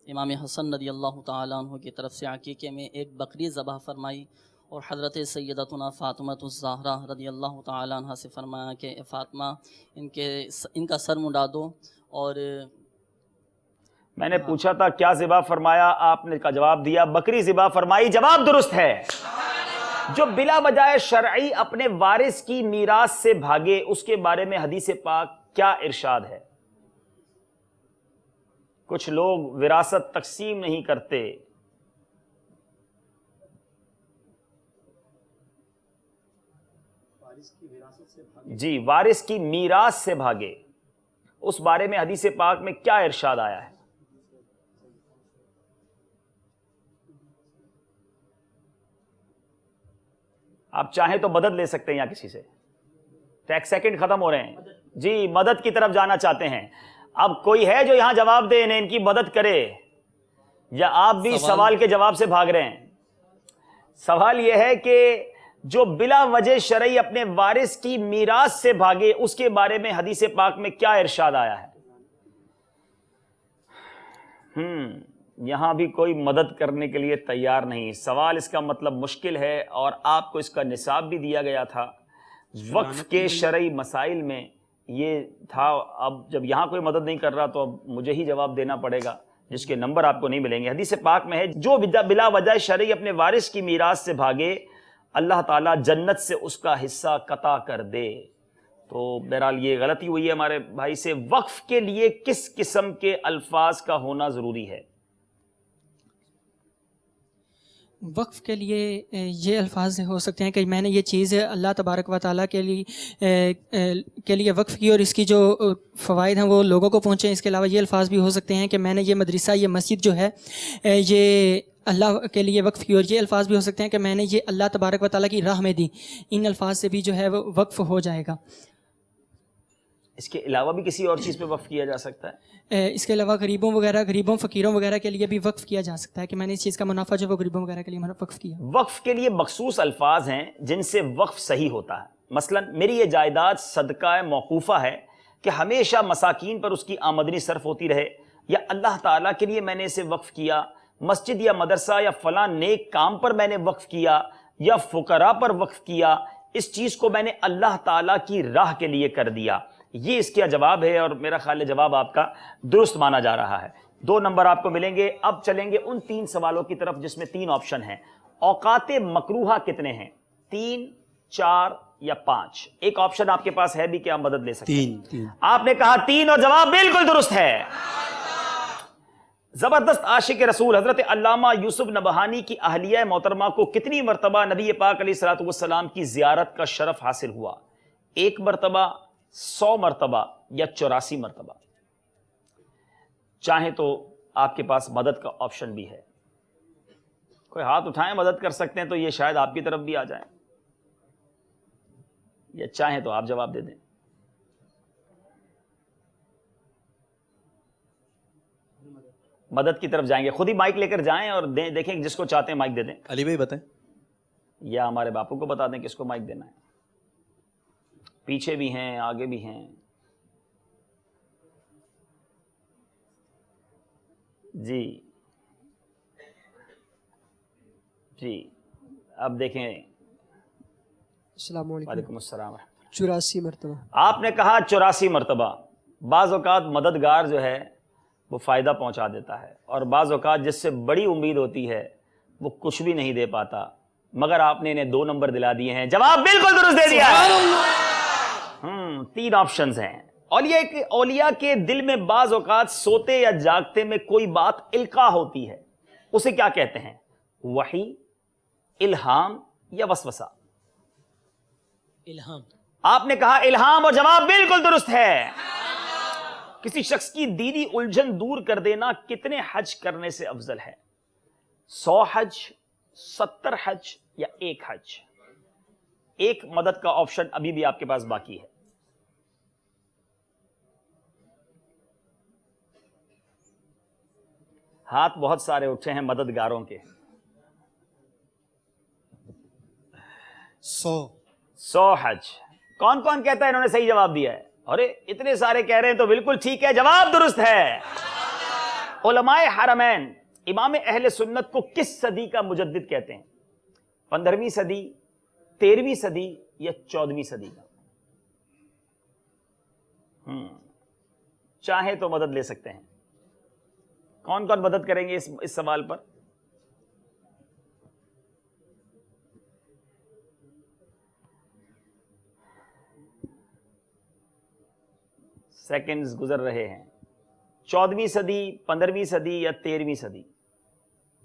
[SPEAKER 7] امام حسن رضی اللہ تعالیٰ عنہ کی طرف سے عقیقے میں ایک بکری ذبح فرمائی، اور حضرت سیدتنا فاطمہ الزہرا رضی اللہ تعالیٰ عنہ سے فرمایا کہ اے فاطمہ ان کا سر منڈا دو. اور
[SPEAKER 2] میں نے پوچھا تھا کیا ذبح فرمایا، آپ نے کا جواب دیا بکری ذبح فرمائی. جواب درست ہے. جو بلا وجہ شرعی اپنے وارث کی میراث سے بھاگے اس کے بارے میں حدیث پاک کیا ارشاد ہے؟ کچھ لوگ وراثت تقسیم نہیں کرتے. جی وارث کی میراث سے بھاگے اس بارے میں حدیث پاک میں کیا ارشاد آیا ہے؟ آپ چاہیں تو مدد لے سکتے ہیں یا کسی سے. ٹیک سیکنڈ ختم ہو رہے ہیں. جی مدد کی طرف جانا چاہتے ہیں. اب کوئی ہے جو یہاں جواب دے انہیں ان کی مدد کرے، یا آپ بھی سوال کے جواب سے بھاگ رہے ہیں؟ سوال یہ ہے کہ جو بلا وجہ شرعی اپنے وارث کی میراث سے بھاگے اس کے بارے میں حدیث پاک میں کیا ارشاد آیا ہے؟ یہاں بھی کوئی مدد کرنے کے لیے تیار نہیں. سوال اس کا مطلب مشکل ہے اور آپ کو اس کا نصاب بھی دیا گیا تھا. وقف کے شرعی مسائل میں یہ تھا. اب جب یہاں کوئی مدد نہیں کر رہا تو اب مجھے ہی جواب دینا پڑے گا جس کے نمبر آپ کو نہیں ملیں گے. حدیث پاک میں ہے جو بلا وجہ شرعی اپنے وارث کی میراث سے بھاگے اللہ تعالیٰ جنت سے اس کا حصہ قطع کر دے. تو بہرحال یہ غلطی ہوئی ہے ہمارے بھائی سے. وقف کے لیے کس قسم کے الفاظ کا ہونا ضروری ہے؟
[SPEAKER 4] وقف کے لیے یہ الفاظ ہو سکتے ہیں کہ میں نے یہ چیز اللہ تبارک و تعالیٰ کے لیے وقف کی اور اس کی جو فوائد ہیں وہ لوگوں کو پہنچیں. اس کے علاوہ یہ الفاظ بھی ہو سکتے ہیں کہ میں نے یہ مدرسہ، یہ مسجد جو ہے یہ اللہ کے لیے وقف کی. اور یہ الفاظ بھی ہو سکتے ہیں کہ میں نے یہ اللہ تبارک و تعالیٰ کی راہ میں دی. ان الفاظ سے بھی جو ہے وہ وقف ہو جائے گا.
[SPEAKER 2] اس کے علاوہ بھی کسی اور چیز پہ وقف کیا جا سکتا ہے؟
[SPEAKER 4] اس کے علاوہ غریبوں فقیروں وغیرہ کے لیے بھی وقف کیا جا سکتا ہے کہ میں نے اس چیز کا منافع جو وہ غریبوں وغیرہ کے لیے وقف کیا.
[SPEAKER 2] وقف کے لیے مخصوص الفاظ ہیں جن سے وقف صحیح ہوتا ہے. مثلا میری یہ جائیداد صدقہ موقوفہ ہے کہ ہمیشہ مساکین پر اس کی آمدنی صرف ہوتی رہے، یا اللہ تعالیٰ کے لیے میں نے اسے وقف کیا، مسجد یا مدرسہ یا فلاں نیک کام پر میں نے وقف کیا، یا فقراء پر وقف کیا. اس چیز کو میں نے اللہ تعالیٰ کی راہ کے لیے کر دیا. یہ اس کا جواب ہے اور میرا خیال ہے جواب آپ کا درست مانا جا رہا ہے. 2 نمبر آپ کو ملیں گے. اب چلیں گے ان 3 سوالوں کی طرف جس میں 3 آپشن ہیں. اوقات مکروہہ کتنے ہیں؟ 3، 4 یا 5؟ ایک آپشن آپ کے پاس ہے بھی کہ آپ مدد لے سکتے ہیں.
[SPEAKER 3] 3.
[SPEAKER 2] آپ نے کہا 3 اور جواب بالکل درست ہے. زبردست عاشق رسول حضرت علامہ یوسف نبہانی کی اہلیہ محترمہ کو کتنی مرتبہ نبی پاک علیہ الصلوۃ والسلام کی زیارت کا شرف حاصل ہوا؟ 1 مرتبہ، 100 مرتبہ یا 84 مرتبہ؟ چاہیں تو آپ کے پاس مدد کا آپشن بھی ہے. کوئی ہاتھ اٹھائیں مدد کر سکتے ہیں تو یہ شاید آپ کی طرف بھی آ جائیں، یا چاہیں تو آپ جواب دے دیں. مدد کی طرف جائیں گے. خود ہی مائک لے کر جائیں اور دیکھیں جس کو چاہتے ہیں مائک دے دیں.
[SPEAKER 5] علی بھائی بتائیں.
[SPEAKER 2] یا ہمارے باپو کو بتا دیں کس کو مائک دینا ہے. پیچھے بھی ہیں، آگے بھی ہیں. جی جی اب دیکھیں.
[SPEAKER 9] السلام علیکم.
[SPEAKER 2] وعلیکم السلام.
[SPEAKER 9] 84 مرتبہ.
[SPEAKER 2] آپ نے کہا 84 مرتبہ. بعض اوقات مددگار جو ہے وہ فائدہ پہنچا دیتا ہے اور بعض اوقات جس سے بڑی امید ہوتی ہے وہ کچھ بھی نہیں دے پاتا، مگر آپ نے انہیں 2 نمبر دلا دیے ہیں. جواب بالکل درست دے دیا ہے. 3 آپشنز ہیں. اولیاء کے دل میں بعض اوقات سوتے یا جاگتے میں کوئی بات القاء ہوتی ہے، اسے کیا کہتے ہیں؟ وحی، الہام یا وسوسہ؟
[SPEAKER 8] الہام.
[SPEAKER 2] آپ نے کہا الہام اور جواب بالکل درست ہے. کسی شخص کی دینی الجھن دور کر دینا کتنے حج کرنے سے افضل ہے؟ 100 حج، 70 حج یا 1 حج؟ 1 مدد کا آپشن ابھی بھی آپ کے پاس باقی ہے. ہاتھ بہت سارے اٹھے ہیں مددگاروں کے. 100 حج. کون کون کہتا ہے انہوں نے صحیح جواب دیا ہے؟ ارے اتنے سارے کہہ رہے ہیں تو بالکل ٹھیک ہے، جواب درست ہے. علماء حرمین امام اہل سنت کو کس صدی کا مجدد کہتے ہیں؟ 15ویں صدی، 13ویں صدی یا 14ویں صدی کا؟ چاہیں تو مدد لے سکتے ہیں. کون کون مدد کریں گے اس سوال پر؟ سیکنڈز گزر رہے ہیں. 14ویں صدی، 15ویں صدی یا 13ویں صدی؟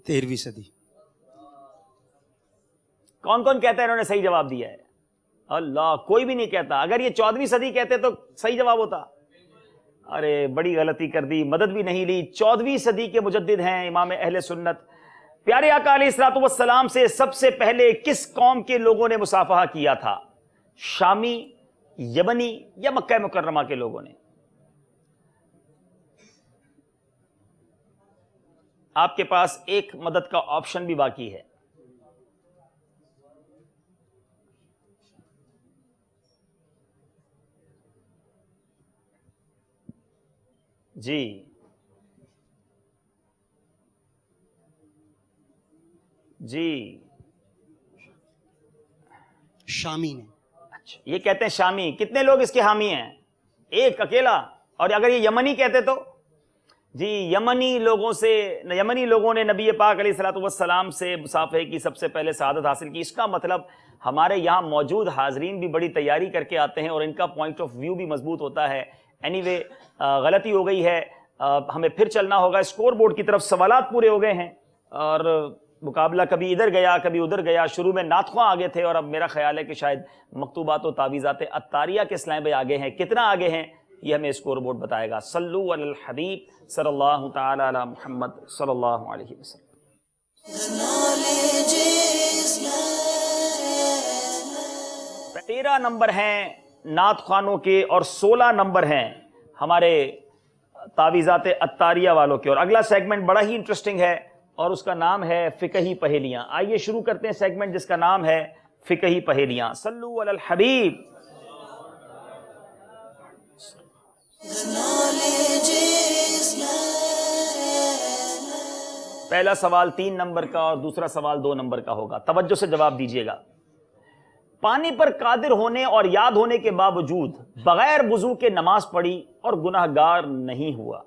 [SPEAKER 3] 13ویں صدی.
[SPEAKER 2] کون کون کہتا ہے انہوں نے صحیح جواب دیا ہے؟ اللہ، کوئی بھی نہیں کہتا. اگر یہ 14ویں صدی کہتے تو صحیح جواب ہوتا. ارے بڑی غلطی کر دی، مدد بھی نہیں لی. 14ویں صدی کے مجدد ہیں امام اہل سنت. پیارے آقا علیہ الصلوۃ والسلام سے سب سے پہلے کس قوم کے لوگوں نے مصافحہ کیا تھا؟ شامی، یمنی یا مکہ مکرمہ کے لوگوں نے؟ آپ کے پاس 1 مدد کا آپشن بھی باقی ہے. جی جی
[SPEAKER 3] شامی نے.
[SPEAKER 2] اچھا، یہ کہتے ہیں شامی. کتنے لوگ اس کے حامی ہیں؟ 1 اکیلا. اور اگر یہ یمنی کہتے تو؟ جی یمنی لوگوں نے نبی پاک علیہ الصلوۃ والسلام سے مصافحے کی سب سے پہلے سعادت حاصل کی. اس کا مطلب ہمارے یہاں موجود حاضرین بھی بڑی تیاری کر کے آتے ہیں اور ان کا پوائنٹ آف ویو بھی مضبوط ہوتا ہے. اینی وے غلطی ہو گئی ہے، ہمیں پھر چلنا ہوگا. اسکور بورڈ کی طرف سوالات پورے ہو گئے ہیں اور مقابلہ کبھی ادھر گیا کبھی ادھر گیا. شروع میں ناتخواں آگے تھے اور اب میرا خیال ہے کہ شاید مکتوبات و تعویذات عطاریہ کے اسلام بھائی آگے ہیں. کتنا آگے ہیں یہ ہمیں اسکور بورڈ بتائے گا. صلو علی الحبیب صلی اللہ تعالی علی محمد صلی اللہ علیہ وسلم. تیرہ نمبر ہیں نعت خوانوں کے اور 16 نمبر ہیں ہمارے تعویذات عطاریہ والوں کے. اور اگلا سیگمنٹ بڑا ہی انٹرسٹنگ ہے اور اس کا نام ہے فقہی پہیلیاں. آئیے شروع کرتے ہیں سیگمنٹ جس کا نام ہے فقہی پہیلیاں. صلو علی الحبیب. پہلا سوال 3 نمبر کا اور دوسرا سوال 2 نمبر کا ہوگا. توجہ سے جواب دیجیے گا. پانی پر قادر ہونے اور یاد ہونے کے باوجود بغیر وضو کے نماز پڑھی اور گناہ گار نہیں ہوا،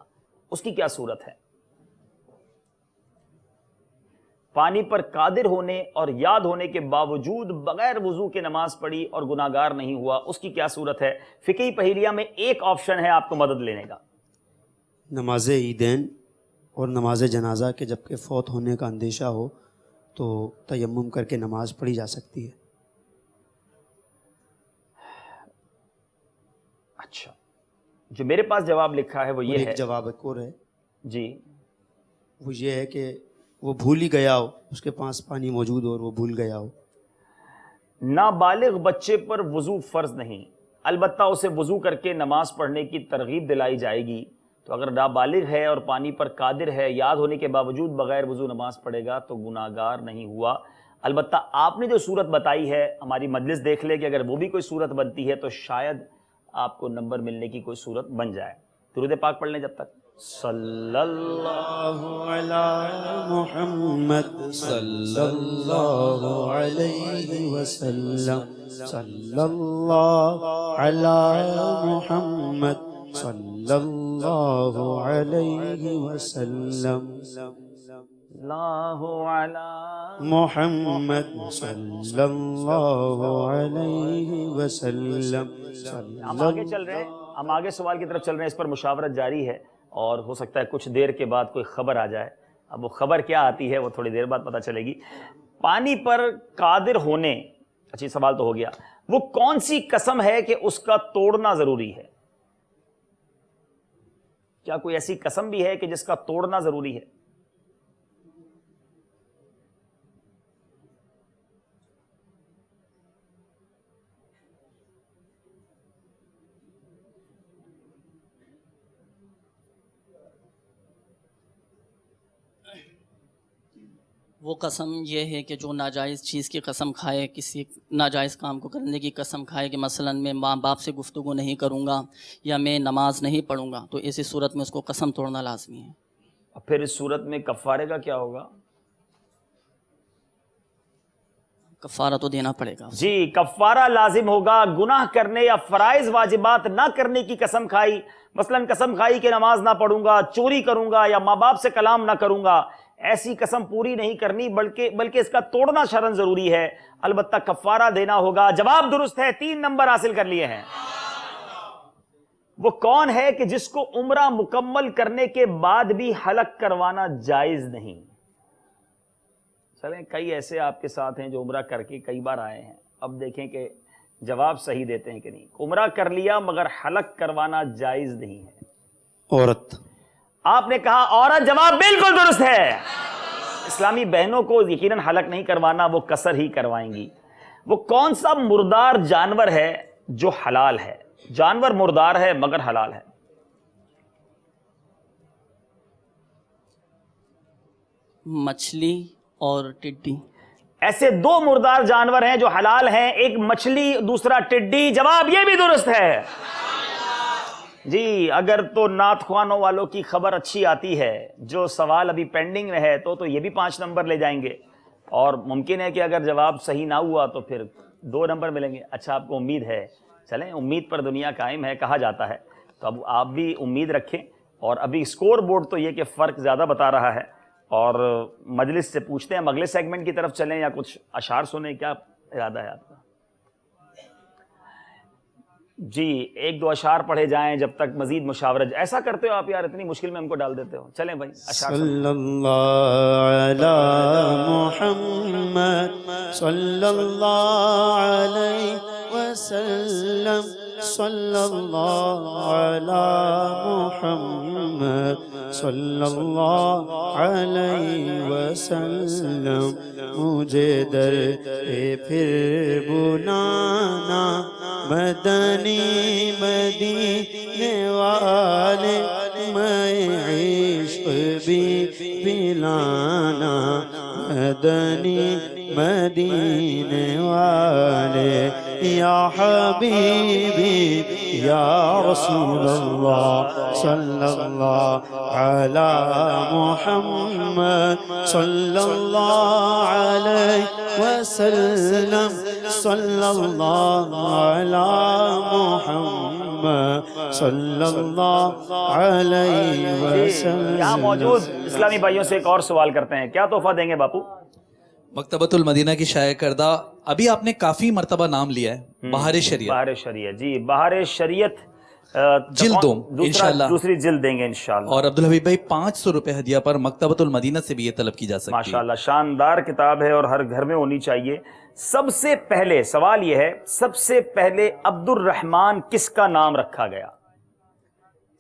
[SPEAKER 2] اس کی کیا صورت ہے؟ پانی پر قادر ہونے اور یاد ہونے کے باوجود بغیر وضو کے نماز پڑھی اور گناہ گار نہیں ہوا، اس کی کیا صورت ہے؟ فقہی پہیلیہ میں 1 آپشن ہے آپ کو مدد لینے کا.
[SPEAKER 3] نماز عیدین اور نماز جنازہ کے جب کہ فوت ہونے کا اندیشہ ہو تو تیمم کر کے نماز پڑھی جا سکتی ہے.
[SPEAKER 2] اچھا، جو میرے پاس جواب لکھا ہے وہ یہ ہے.
[SPEAKER 3] ایک جواب ایک اور ہے
[SPEAKER 2] جی،
[SPEAKER 3] وہ یہ ہے کہ وہ بھول ہی گیا ہو، اس کے پاس پانی موجود ہو اور وہ بھول گیا ہو.
[SPEAKER 2] نابالغ بچے پر وضو فرض نہیں، البتہ اسے وضو کر کے نماز پڑھنے کی ترغیب دلائی جائے گی. تو اگر نابالغ ہے اور پانی پر قادر ہے، یاد ہونے کے باوجود بغیر وضو نماز پڑھے گا تو گناہ گار نہیں ہوا. البتہ آپ نے جو صورت بتائی ہے ہماری مجلس دیکھ لے کہ اگر وہ بھی کوئی صورت بنتی ہے تو شاید آپ کو نمبر ملنے کی کوئی صورت بن جائے. درود پاک پڑھ لیں جب تک. صلی اللہ
[SPEAKER 3] علی محمد صلی اللہ علیہ وسلم صلی اللہ علی محمد صلی اللہ علیہ وسلم
[SPEAKER 2] اللہ علی
[SPEAKER 3] محمد صلی اللہ علیہ وسلم
[SPEAKER 2] ہم آگے چل رہے ہیں، ہم آگے سوال کی طرف چل رہے ہیں، اس پر مشاورت جاری ہے اور ہو سکتا ہے کچھ دیر کے بعد کوئی خبر آ جائے. اب وہ خبر کیا آتی ہے وہ تھوڑی دیر بعد پتہ چلے گی. پانی پر قادر ہونے، اچھی سوال تو ہو گیا، وہ کون سی قسم ہے کہ اس کا توڑنا ضروری ہے؟ کیا کوئی ایسی قسم بھی ہے کہ جس کا توڑنا ضروری ہے؟
[SPEAKER 7] وہ قسم یہ ہے کہ جو ناجائز چیز کی قسم کھائے، کسی ناجائز کام کو کرنے کی قسم کھائے کہ مثلا میں ماں باپ سے گفتگو نہیں کروں گا یا میں نماز نہیں پڑھوں گا، تو ایسی صورت میں اس کو قسم توڑنا لازمی ہے.
[SPEAKER 2] پھر اس صورت میں کفارے کا کیا ہوگا؟
[SPEAKER 7] کفارہ تو دینا پڑے گا.
[SPEAKER 2] جی کفارہ لازم ہوگا. گناہ کرنے یا فرائض واجبات نہ کرنے کی قسم کھائی، مثلا قسم کھائی کہ نماز نہ پڑھوں گا، چوری کروں گا یا ماں باپ سے کلام نہ کروں گا، ایسی قسم پوری نہیں کرنی بلکہ اس کا توڑنا شرعاً ضروری ہے، البتہ کفارہ دینا ہوگا. جواب درست ہے، 3 نمبر حاصل کر لیے ہیں. وہ کون ہے کہ جس کو عمرہ مکمل کرنے کے بعد بھی حلق کروانا جائز نہیں؟ چلیں کئی ایسے آپ کے ساتھ ہیں جو عمرہ کر کے کئی بار آئے ہیں، اب دیکھیں کہ جواب صحیح دیتے ہیں کہ نہیں. عمرہ کر لیا مگر حلق کروانا جائز نہیں ہے.
[SPEAKER 3] عورت.
[SPEAKER 2] آپ نے کہا عورت، جواب بالکل درست ہے. اسلامی بہنوں کو یقیناً حلق نہیں کروانا، وہ قصر ہی کروائیں گی. وہ کون سا مردار جانور ہے جو حلال ہے؟ جانور مردار ہے مگر حلال ہے.
[SPEAKER 7] مچھلی اور ٹڈی.
[SPEAKER 2] ایسے 2 مردار جانور ہیں جو حلال ہیں، ایک مچھلی دوسرا ٹڈی. جواب یہ بھی درست ہے. جی اگر تو نعت خوانوں والوں کی خبر اچھی آتی ہے، جو سوال ابھی پینڈنگ میں ہے تو یہ بھی 5 نمبر لے جائیں گے، اور ممکن ہے کہ اگر جواب صحیح نہ ہوا تو پھر 2 نمبر ملیں گے. اچھا آپ کو امید ہے، چلیں امید پر دنیا قائم ہے کہا جاتا ہے، تو اب آپ بھی امید رکھیں. اور ابھی اسکور بورڈ تو یہ کہ فرق زیادہ بتا رہا ہے، اور مجلس سے پوچھتے ہیں ہم اگلے سیگمنٹ کی طرف چلیں یا کچھ اشعار سنیں، کیا ارادہ ہے آپ کا؟ جی 1-2 اشعار پڑھے جائیں جب تک مزید مشاورت. ایسا کرتے ہو آپ یار، اتنی مشکل میں ہم کو ڈال دیتے ہو. چلیں بھائی اشعار سنیں.
[SPEAKER 3] صلی اللہ علی محمد صلی اللہ علیہ وسلم صلی اللہ علی محمد صلی اللہ علیہ وسلم. مجھے در پھر بلانا مدنی مدینے والے، میں عشق بھی پلانا مدنی مدینے والے. یا حبیبی یا رسول اللہ صلی اللہ علی محمد صلی اللہ علیہ وسلم صلی اللہ علی محمد صلی اللہ علیہ وسلم.
[SPEAKER 2] یہاں موجود اسلامی بھائیوں سے ایک اور سوال کرتے ہیں، کیا تحفہ دیں گے باپو؟
[SPEAKER 5] مکتبۃ المدینہ کی شائع کردہ، ابھی آپ نے کافی مرتبہ نام لیا ہے، بہار شریعت.
[SPEAKER 2] بہار شریعت، جی بہار شریعت
[SPEAKER 5] جلد 2 انشاءاللہ،
[SPEAKER 2] دوسری جلد دیں گے انشاءاللہ.
[SPEAKER 5] اور عبدالحبیب بھائی 500 روپے ہدیہ پر مکتبۃ المدینہ سے بھی یہ طلب کی جا سکتی ہے.
[SPEAKER 2] ماشاءاللہ شاندار کتاب ہے اور ہر گھر میں ہونی چاہیے. سب سے پہلے سوال یہ ہے، سب سے پہلے عبد الرحمن کس کا نام رکھا گیا؟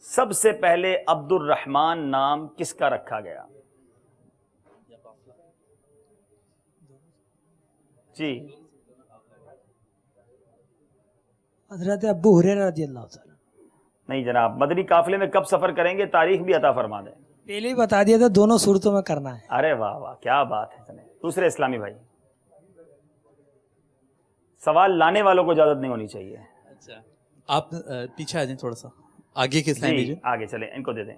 [SPEAKER 2] سب سے پہلے عبد الرحمن نام کس کا رکھا گیا؟ جی
[SPEAKER 9] حضرت ابو ہریرہ رضی اللہ تعالیٰ.
[SPEAKER 2] نہیں جناب، مدنی قافلے میں کب سفر کریں گے؟ تاریخ بھی عطا فرما دیں.
[SPEAKER 9] پہلے ہی بتا دیا تھا، دونوں صورتوں میں کرنا ہے.
[SPEAKER 2] ارے واہ واہ کیا بات ہے. چلیں دوسرے اسلامی بھائی، سوال لانے والوں کو اجازت نہیں ہونی چاہیے.
[SPEAKER 5] اچھا آپ پیچھے آ جائیں، تھوڑا سا آگے کے اسلامی
[SPEAKER 2] جی آگے چلیں، ان کو دے دیں.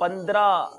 [SPEAKER 2] 15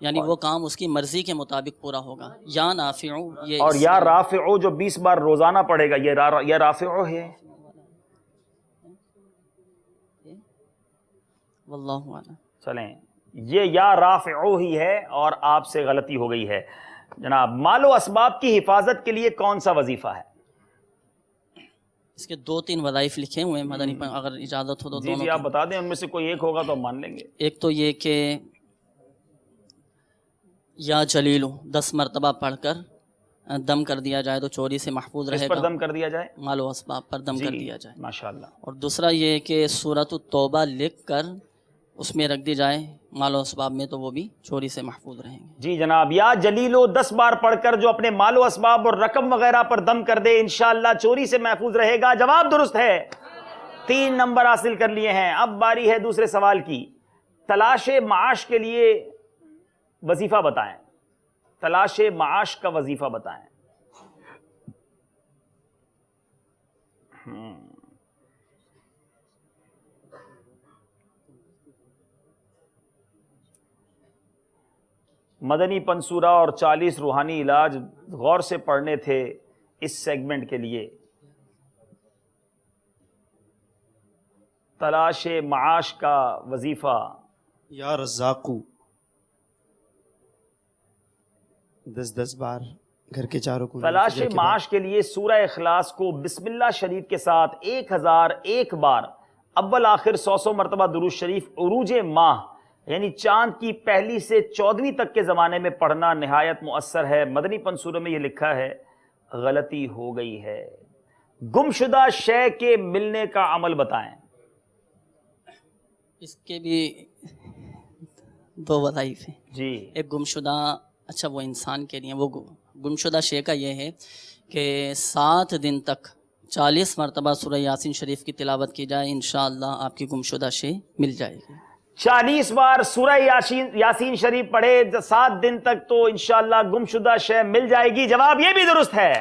[SPEAKER 7] یعنی وہ کام اس کی مرضی کے مطابق پورا ہوگا. یا نافع یہ
[SPEAKER 2] اور یا رافع جو 20 بار روزانہ پڑھے گا یہ رافع ہے.
[SPEAKER 7] واللہ اعلم.
[SPEAKER 2] چلیں یہ یا رافع ہی ہے اور آپ سے غلطی ہو گئی ہے. جناب مال و اسباب کی حفاظت کے لیے کون سا وظیفہ ہے؟
[SPEAKER 7] اس کے 2-3 وظائف لکھے ہوئے ہیں مدنی پر، اگر اجازت ہو تو
[SPEAKER 2] جی جی آپ بتا دیں، ان میں سے کوئی ایک ہوگا تو ہم مان لیں گے.
[SPEAKER 7] ایک تو یہ کہ یا جلیلو 10 مرتبہ پڑھ کر دم کر دیا جائے تو چوری سے محفوظ رہے
[SPEAKER 2] اس
[SPEAKER 7] گا.
[SPEAKER 2] پر دم کر دیا جائے؟
[SPEAKER 7] مال و اسباب پر دم کر دیا جائے.
[SPEAKER 2] ماشاءاللہ.
[SPEAKER 7] اور دوسرا یہ کہ سورۃ التوبہ لکھ کر اس میں رکھ دی جائے مال و اسباب میں تو وہ بھی چوری سے محفوظ رہیں گے.
[SPEAKER 2] جی جناب یا جلیلو 10 بار پڑھ کر جو اپنے مال و اسباب اور رقم وغیرہ پر دم کر دے انشاءاللہ چوری سے محفوظ رہے گا. جواب درست ہے. 3 نمبر حاصل کر لیے ہیں. اب باری ہے دوسرے سوال کی. تلاش معاش کے لیے وظیفہ بتائیں. تلاش معاش کا وظیفہ بتائیں. مدنی پنصورہ اور 40 روحانی علاج غور سے پڑھنے تھے اس سیگمنٹ کے لیے. تلاش معاش کا وظیفہ.
[SPEAKER 3] یا رزاقو 10 بار گھر کے چاروں کو.
[SPEAKER 2] تلاش معاش کے لیے سورہ اخلاص کو بسم اللہ شریف کے ساتھ 1001 بار اول آخر 100 مرتبہ درود شریف عروج ماہ یعنی چاند کی پہلی سے 14ویں تک کے زمانے میں پڑھنا نہایت مؤثر ہے. مدنی پنصورے میں یہ لکھا ہے، غلطی ہو گئی ہے. گمشدہ شے کے ملنے کا عمل بتائیں.
[SPEAKER 7] اس کے بھی 2 وظائف ہیں.
[SPEAKER 2] جی
[SPEAKER 7] ایک گمشدہ، اچھا وہ انسان کے لیے، وہ گمشدہ شے کا یہ ہے کہ 7 دن تک 40 مرتبہ سورہ یاسین شریف کی تلاوت کی جائے، انشاءاللہ آپ کی گمشدہ شے مل جائے گی.
[SPEAKER 2] 40 بار سورہ یاسین شریف پڑھے 7 دن تک تو انشاءاللہ گمشدہ شے مل جائے گی. جواب یہ بھی درست ہے.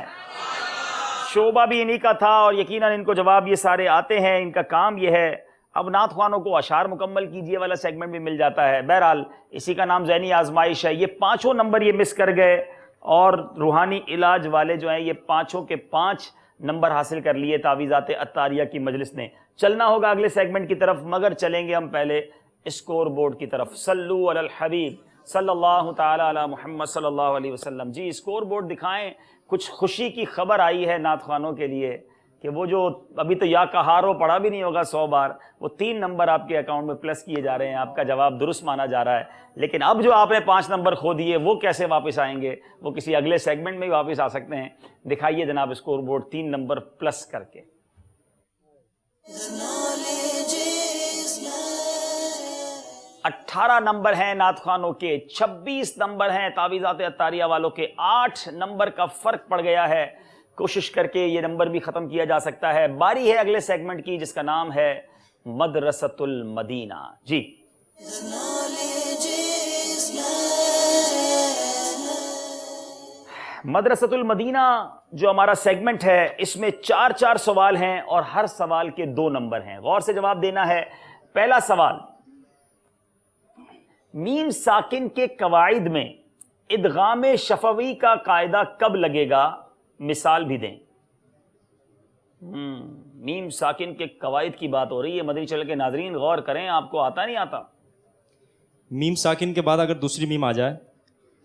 [SPEAKER 2] شعبہ بھی انہی کا تھا اور یقیناً ان کو جواب یہ سارے آتے ہیں. ان کا کام یہ ہے. اب نعت خوانوں کو اشعار مکمل کیجئے والا سیگمنٹ بھی مل جاتا ہے. بہرحال اسی کا نام ذہنی آزمائش ہے. یہ 5 نمبر یہ مس کر گئے اور روحانی علاج والے جو ہیں یہ 5 کے 5 نمبر حاصل کر لیے تعویذات عطاریہ کی مجلس نے. چلنا ہوگا اگلے سیگمنٹ کی طرف، مگر چلیں گے ہم پہلے اسکور بورڈ کی طرف. صلو علی الحبیب صلی اللہ تعالی علی محمد صلی اللہ علیہ وسلم. جی اسکور بورڈ دکھائیں. کچھ خوشی کی خبر آئی ہے نعت خوانوں کے لیے کہ وہ جو ابھی تو یا کہارو پڑھا بھی نہیں ہوگا 100 بار، وہ 3 نمبر آپ کے اکاؤنٹ میں پلس کیے جا رہے ہیں. آپ کا جواب درست مانا جا رہا ہے. لیکن اب جو آپ نے 5 نمبر کھو دیے وہ کیسے واپس آئیں گے؟ وہ کسی اگلے سیگمنٹ میں ہی واپس آ سکتے ہیں. دکھائیے جناب اسکور بورڈ 3 نمبر پلس کر کے. 18 نمبر ہیں نعت خوانوں کے، 26 نمبر ہیں تعویذات عطاریہ والوں کے. 8 نمبر کا فرق پڑ گیا ہے. کوشش کر کے یہ نمبر بھی ختم کیا جا سکتا ہے. باری ہے اگلے سیگمنٹ کی جس کا نام ہے مدرسۃ المدینہ. جی مدرسۃ المدینہ جو ہمارا سیگمنٹ ہے اس میں 4 سوال ہیں اور ہر سوال کے 2 نمبر ہیں. غور سے جواب دینا ہے. پہلا سوال، میم ساکن کے قواعد میں ادغام شفوی کا قاعدہ کب لگے گا؟ مثال بھی دیں. میم ساکن کے قواعد کی بات ہو رہی ہے. مدنی چینل کے ناظرین غور کریں، آپ کو آتا نہیں آتا؟
[SPEAKER 10] میم ساکن کے بعد اگر دوسری میم آ جائے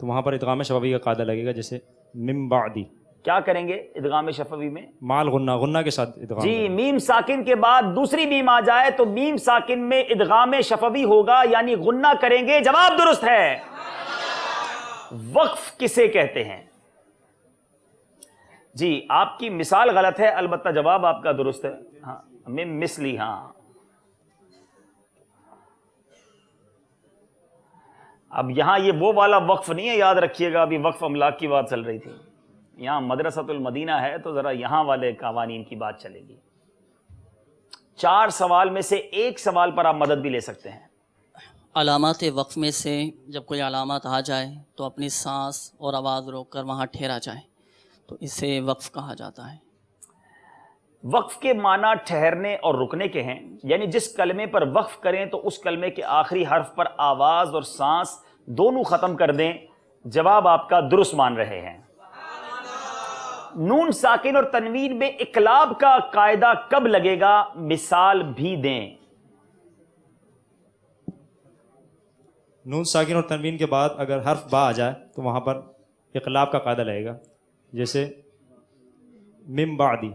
[SPEAKER 10] تو وہاں پر ادغام شفوی کا قاعدہ لگے گا. جیسے من بعدی،
[SPEAKER 2] کیا کریں گے ادغام شفوی میں؟
[SPEAKER 10] مال غنہ، غنہ کے ساتھ ادغام.
[SPEAKER 2] جی میم ساکن کے بعد دوسری میم آ جائے تو میم ساکن میں ادغام شفوی ہوگا یعنی غنہ کریں گے. جواب درست ہے. وقف کسے کہتے ہیں؟ جی آپ کی مثال غلط ہے، البتہ جواب آپ کا درست ہے. ہاں مم مثلی. ہاں اب یہاں یہ وہ والا وقف نہیں ہے، یاد رکھیے گا. ابھی وقف املاک کی بات چل رہی تھی. یہاں مدرسۃ المدینہ ہے تو ذرا یہاں والے قوانین کی بات چلے گی. 4 سوال میں سے 1 سوال پر آپ مدد بھی لے سکتے ہیں.
[SPEAKER 7] علامات وقف میں سے جب کوئی علامات آ جائے تو اپنی سانس اور آواز روک کر وہاں ٹھہرا جائے تو اسے وقف کہا جاتا ہے.
[SPEAKER 2] وقف کے معنی ٹھہرنے اور رکنے کے ہیں. یعنی جس کلمے پر وقف کریں تو اس کلمے کے آخری حرف پر آواز اور سانس دونوں ختم کر دیں. جواب آپ کا درست مان رہے ہیں. نون ساکن اور تنوین میں اقلاب کا قاعدہ کب لگے گا؟ مثال بھی دیں.
[SPEAKER 10] نون ساکن اور تنوین کے بعد اگر حرف با آ جائے تو وہاں پر اقلاب کا قاعدہ لگے گا. جیسے من بعدی.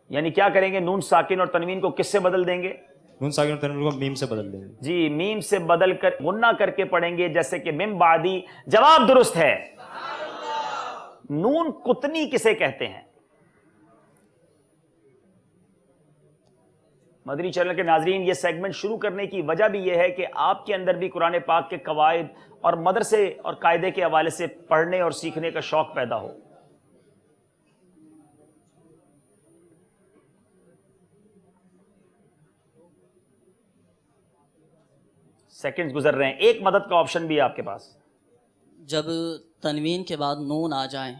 [SPEAKER 2] یعنی کیا کریں گے؟ نون ساکن اور تنوین کو کس سے بدل دیں گے؟
[SPEAKER 10] نون ساکن اور تنوین کو میم سے بدل دیں گے.
[SPEAKER 2] جی میم سے بدل کر غنہ کر کے پڑھیں گے، جیسے کہ من بعدی. جواب درست ہے. نون قطنی کسے کہتے ہیں؟ مدنی چینل کے ناظرین، یہ سیگمنٹ شروع کرنے کی وجہ بھی یہ ہے کہ آپ کے اندر بھی قرآن پاک کے قواعد اور مدرسے اور قاعدے کے حوالے سے پڑھنے اور سیکھنے کا شوق پیدا ہو. سیکنڈز گزر رہے ہیں. ایک مدد کا آپشن بھی ہے آپ کے پاس.
[SPEAKER 7] جب تنوین کے بعد نون آ جائیں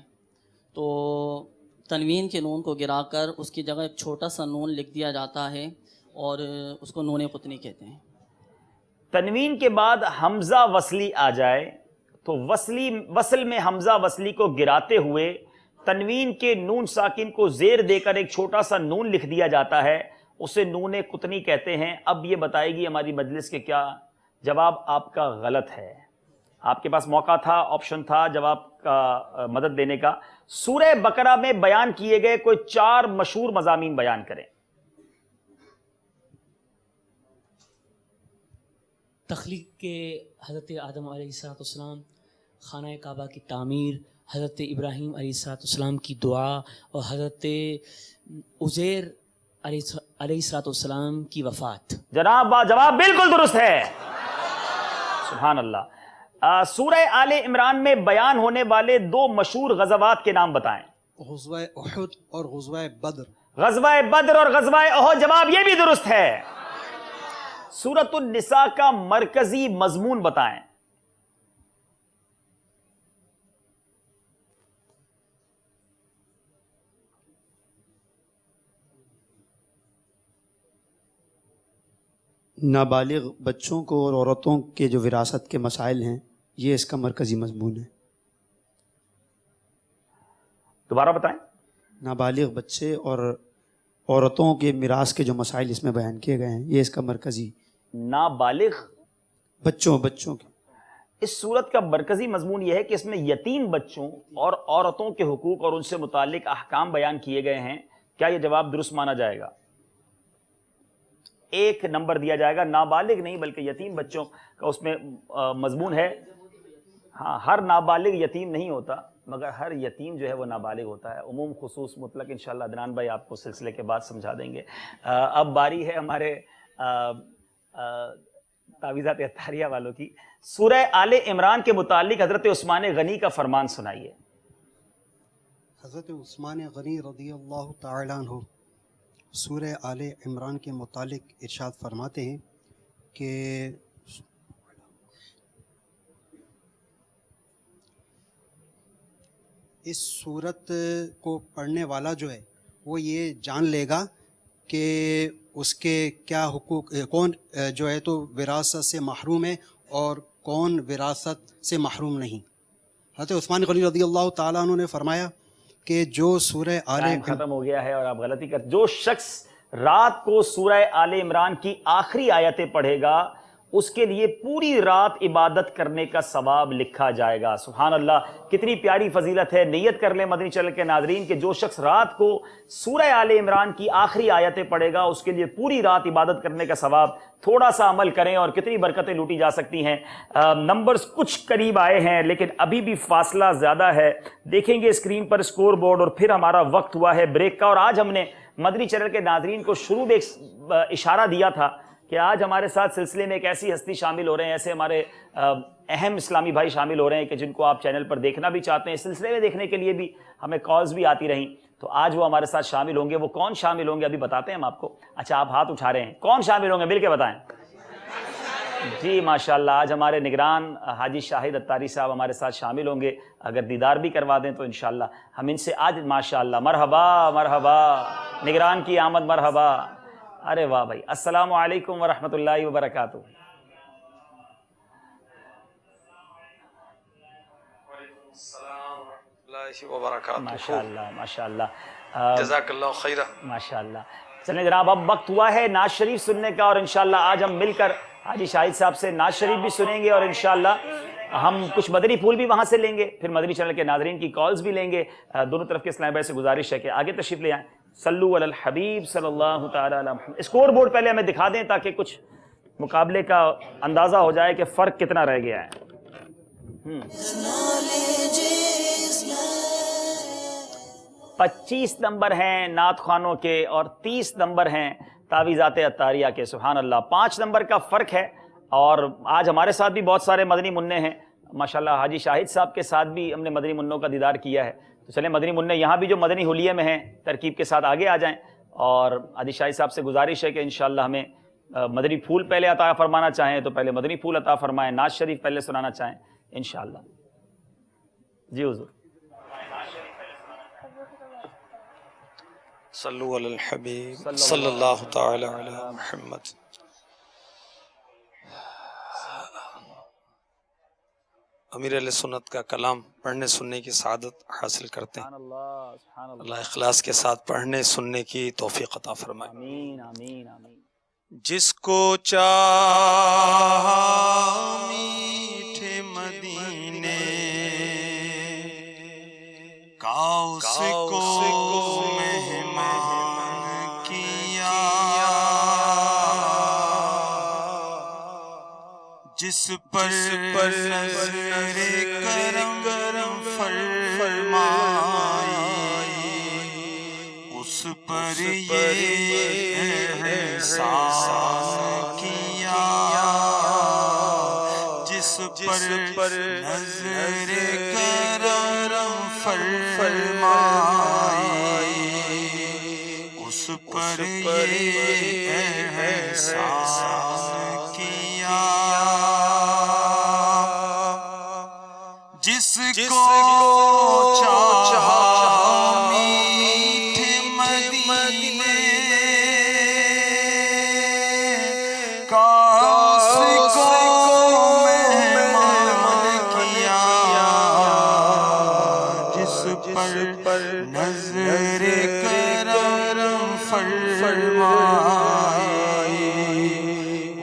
[SPEAKER 7] تو تنوین کے نون کو گرا کر اس کی جگہ ایک چھوٹا سا نون لکھ دیا جاتا ہے اور اس کو نون قطنی کہتے ہیں.
[SPEAKER 2] تنوین کے بعد حمزہ وصلی آ جائے تو وصل میں حمزہ وصلی کو گراتے ہوئے تنوین کے نون ساکن کو زیر دے کر ایک چھوٹا سا نون لکھ دیا جاتا ہے، اسے نون قطنی کہتے ہیں. اب یہ بتائے گی ہماری مجلس کے کیا جواب آپ کا غلط ہے. آپ کے پاس موقع تھا، آپشن تھا جواب کا مدد دینے کا. سورہ بقرہ میں بیان کیے گئے کوئی 4 مشہور مضامین بیان کریں.
[SPEAKER 1] تخلیق کے حضرت آدم علیہ السلام، خانہ کعبہ کی تعمیر، حضرت ابراہیم علیہ السلام کی دعا اور حضرت عزیر علیہ السلام کی وفات.
[SPEAKER 2] جناب جواب بالکل درست ہے. سبحان اللہ. سورہ آل عمران میں بیان ہونے والے 2 مشہور غزوات کے نام بتائیں.
[SPEAKER 11] غزوہ احد اور غزوہ بدر.
[SPEAKER 2] غزوہ بدر اور غزوہ احد، جواب یہ بھی درست ہے. سورۃ النساء کا مرکزی مضمون بتائیں.
[SPEAKER 3] نابالغ بچوں کو اور عورتوں کے جو وراثت کے مسائل ہیں، یہ اس کا مرکزی مضمون ہے.
[SPEAKER 2] دوبارہ بتائیں.
[SPEAKER 3] نابالغ بچے اور عورتوں کے میراث کے جو مسائل اس میں بیان کیے گئے ہیں، یہ اس کا مرکزی.
[SPEAKER 2] نابالغ
[SPEAKER 3] بچوں کے
[SPEAKER 2] اس صورت کا مرکزی مضمون یہ ہے کہ اس میں یتیم بچوں اور عورتوں کے حقوق اور ان سے متعلق احکام بیان کیے گئے ہیں. کیا یہ جواب درست مانا جائے گا؟ 1 نمبر دیا جائے گا. نابالغ نہیں بلکہ یتیم بچوں کا اس میں مضمون ہے. ہاں، ہر نابالغ یتیم نہیں ہوتا، مگر ہر یتیم جو ہے وہ نابالغ ہوتا ہے. عموم خصوص مطلق انشاءاللہ عدنان بھائی آپ کو سلسلے کے بعد سمجھا دیں گے. اب باری ہے ہمارے تعویذات اطہاریہ والوں کی. سورہ آل عمران کے متعلق حضرت عثمان غنی کا فرمان سنائیے.
[SPEAKER 11] حضرت عثمان غنی رضی اللہ تعالیٰ عنہ سورہ آل عمران کے متعلق ارشاد فرماتے ہیں کہ اس صورت کو پڑھنے والا جو ہے وہ یہ جان لے گا کہ اس کے کیا حقوق، کون جو ہے تو وراثت سے محروم ہے اور کون وراثت سے محروم نہیں. حضرت عثمان غنی رضی اللہ تعالیٰ عنہ نے فرمایا کہ جو سورہ آل
[SPEAKER 2] ٹائم ختم ہو گیا ہے اور آپ غلطی کر. جو شخص رات کو سورہ آل عمران کی آخری آیتیں پڑھے گا اس کے لیے پوری رات عبادت کرنے کا ثواب لکھا جائے گا. سبحان اللہ، کتنی پیاری فضیلت ہے. نیت کر لیں مدنی چینل کے ناظرین کہ جو شخص رات کو سورہ آل عمران کی آخری آیتیں پڑھے گا اس کے لیے پوری رات عبادت کرنے کا ثواب. تھوڑا سا عمل کریں اور کتنی برکتیں لوٹی جا سکتی ہیں. نمبرز کچھ قریب آئے ہیں لیکن ابھی بھی فاصلہ زیادہ ہے. دیکھیں گے اسکرین پر اسکور بورڈ اور پھر ہمارا وقت ہوا ہے بریک کا. اور آج ہم نے مدنی چینل کے ناظرین کو شروع میں ایک اشارہ دیا تھا کہ آج ہمارے ساتھ سلسلے میں ایک ایسی ہستی شامل ہو رہے ہیں، ایسے ہمارے اہم اسلامی بھائی شامل ہو رہے ہیں کہ جن کو آپ چینل پر دیکھنا بھی چاہتے ہیں. سلسلے میں دیکھنے کے لیے بھی ہمیں کالز بھی آتی رہیں، تو آج وہ ہمارے ساتھ شامل ہوں گے. وہ کون شامل ہوں گے ابھی بتاتے ہیں ہم آپ کو. اچھا، آپ ہاتھ اٹھا رہے ہیں، کون شامل ہوں گے مل کے بتائیں. جی ماشاءاللہ، آج ہمارے نگران حاجی شاہد اتاری صاحب ہمارے ساتھ شامل ہوں گے. اگر دیدار بھی کروا دیں تو انشاءاللہ ہم ان سے آج ماشاءاللہ. مرحبا مرحبا، نگران کی آمد مرحبا. ارے واہ بھائی، السلام علیکم ورحمۃ اللہ وبرکاتہ. ماشاء اللہ ماشاء اللہ
[SPEAKER 8] جزاک اللہ خیرہ.
[SPEAKER 2] ماشاء اللہ. چلیں جناب اب وقت ہوا ہے ناز شریف سننے کا، اور انشاءاللہ آج ہم مل کر حاجی شاہد صاحب سے ناز شریف بھی سنیں گے، اور انشاءاللہ ہم کچھ مدنی پھول بھی وہاں سے لیں گے، پھر مدنی چینل کے ناظرین کی کالز بھی لیں گے. دونوں طرف کے اسلام بھائی سے گزارش ہے کہ آگے تشریف لے آئیں. صلو علی الحبیب صلی اللہ تعالی علی محمد. اسکور بورڈ پہلے ہمیں دکھا دیں تاکہ کچھ مقابلے کا اندازہ ہو جائے کہ فرق کتنا رہ گیا ہے. 25 نمبر ہیں نعت خوانوں کے اور 30 نمبر ہیں تعویذات عطاریہ کے. سبحان اللہ. 5 نمبر کا فرق ہے. اور آج ہمارے ساتھ بھی بہت سارے مدنی منع ہیں ماشاءاللہ. حاجی شاہد صاحب کے ساتھ بھی ہم نے مدنی منوں کا دیدار کیا ہے. تو چلیں مدنی منع یہاں بھی جو مدنی حلیے میں ہیں ترکیب کے ساتھ آگے آ جائیں. اور حاجی شاہد صاحب سے گزارش ہے کہ انشاءاللہ ہمیں مدنی پھول پہلے عطا فرمانا چاہیں تو پہلے مدنی پھول عطا فرمائیں، ناز شریف پہلے سنانا چاہیں انشاءاللہ. جی حضور.
[SPEAKER 8] صلو علی الحبیب صلی اللہ تعالی علی محمد. امیر اہل سنت کا کلام پڑھنے سننے کی سعادت حاصل کرتے ہیں. اللہ اخلاص کے ساتھ پڑھنے سننے کی توفیق عطا فرمائے.
[SPEAKER 2] آمین آمین آمین.
[SPEAKER 8] جس کو چاہا میٹھے مدینے کا اس کو مہمان کیا، جس پر نظر کرم فرمائی اس پر یہ احسان کیا، جس پر نظر کرم فرمائی اس پر یہ احسان کیا، جس کو چاہا میٹھے مدینے کا اس کو مہمان کیا، جس پر نظر کرم فرمائی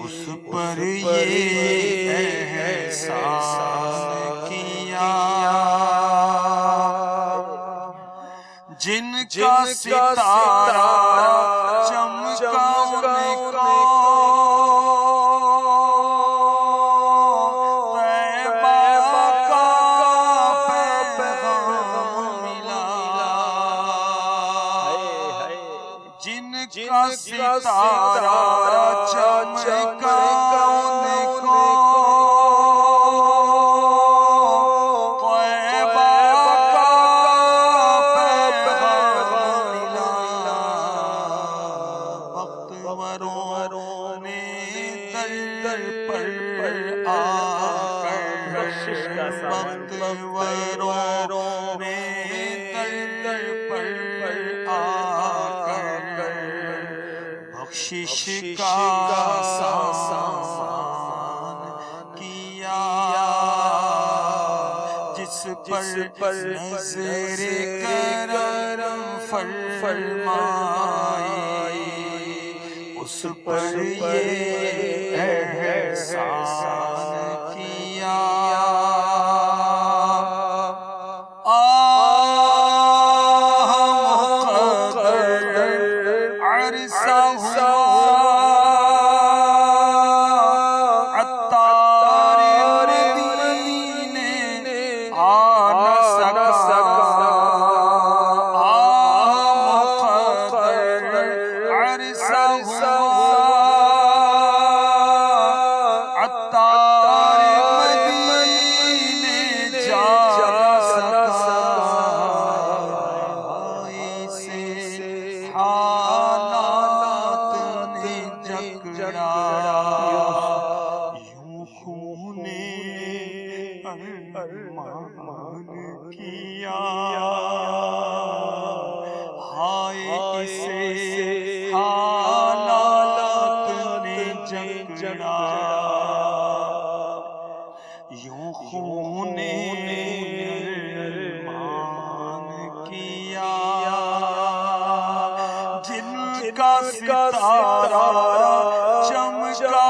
[SPEAKER 8] اس پر یہ احسان کیا، جن کا ستارہ چمکا ان کو طیبہ کا پیغام ملا، جن کا ستارہ چمکا ان کو بخشش کا سامان کیا، جس پر نظر کرم فرمائی اس پر یہ احسان کیا، یوں
[SPEAKER 12] نے ارمان کیا جن کا ستارہ چمکا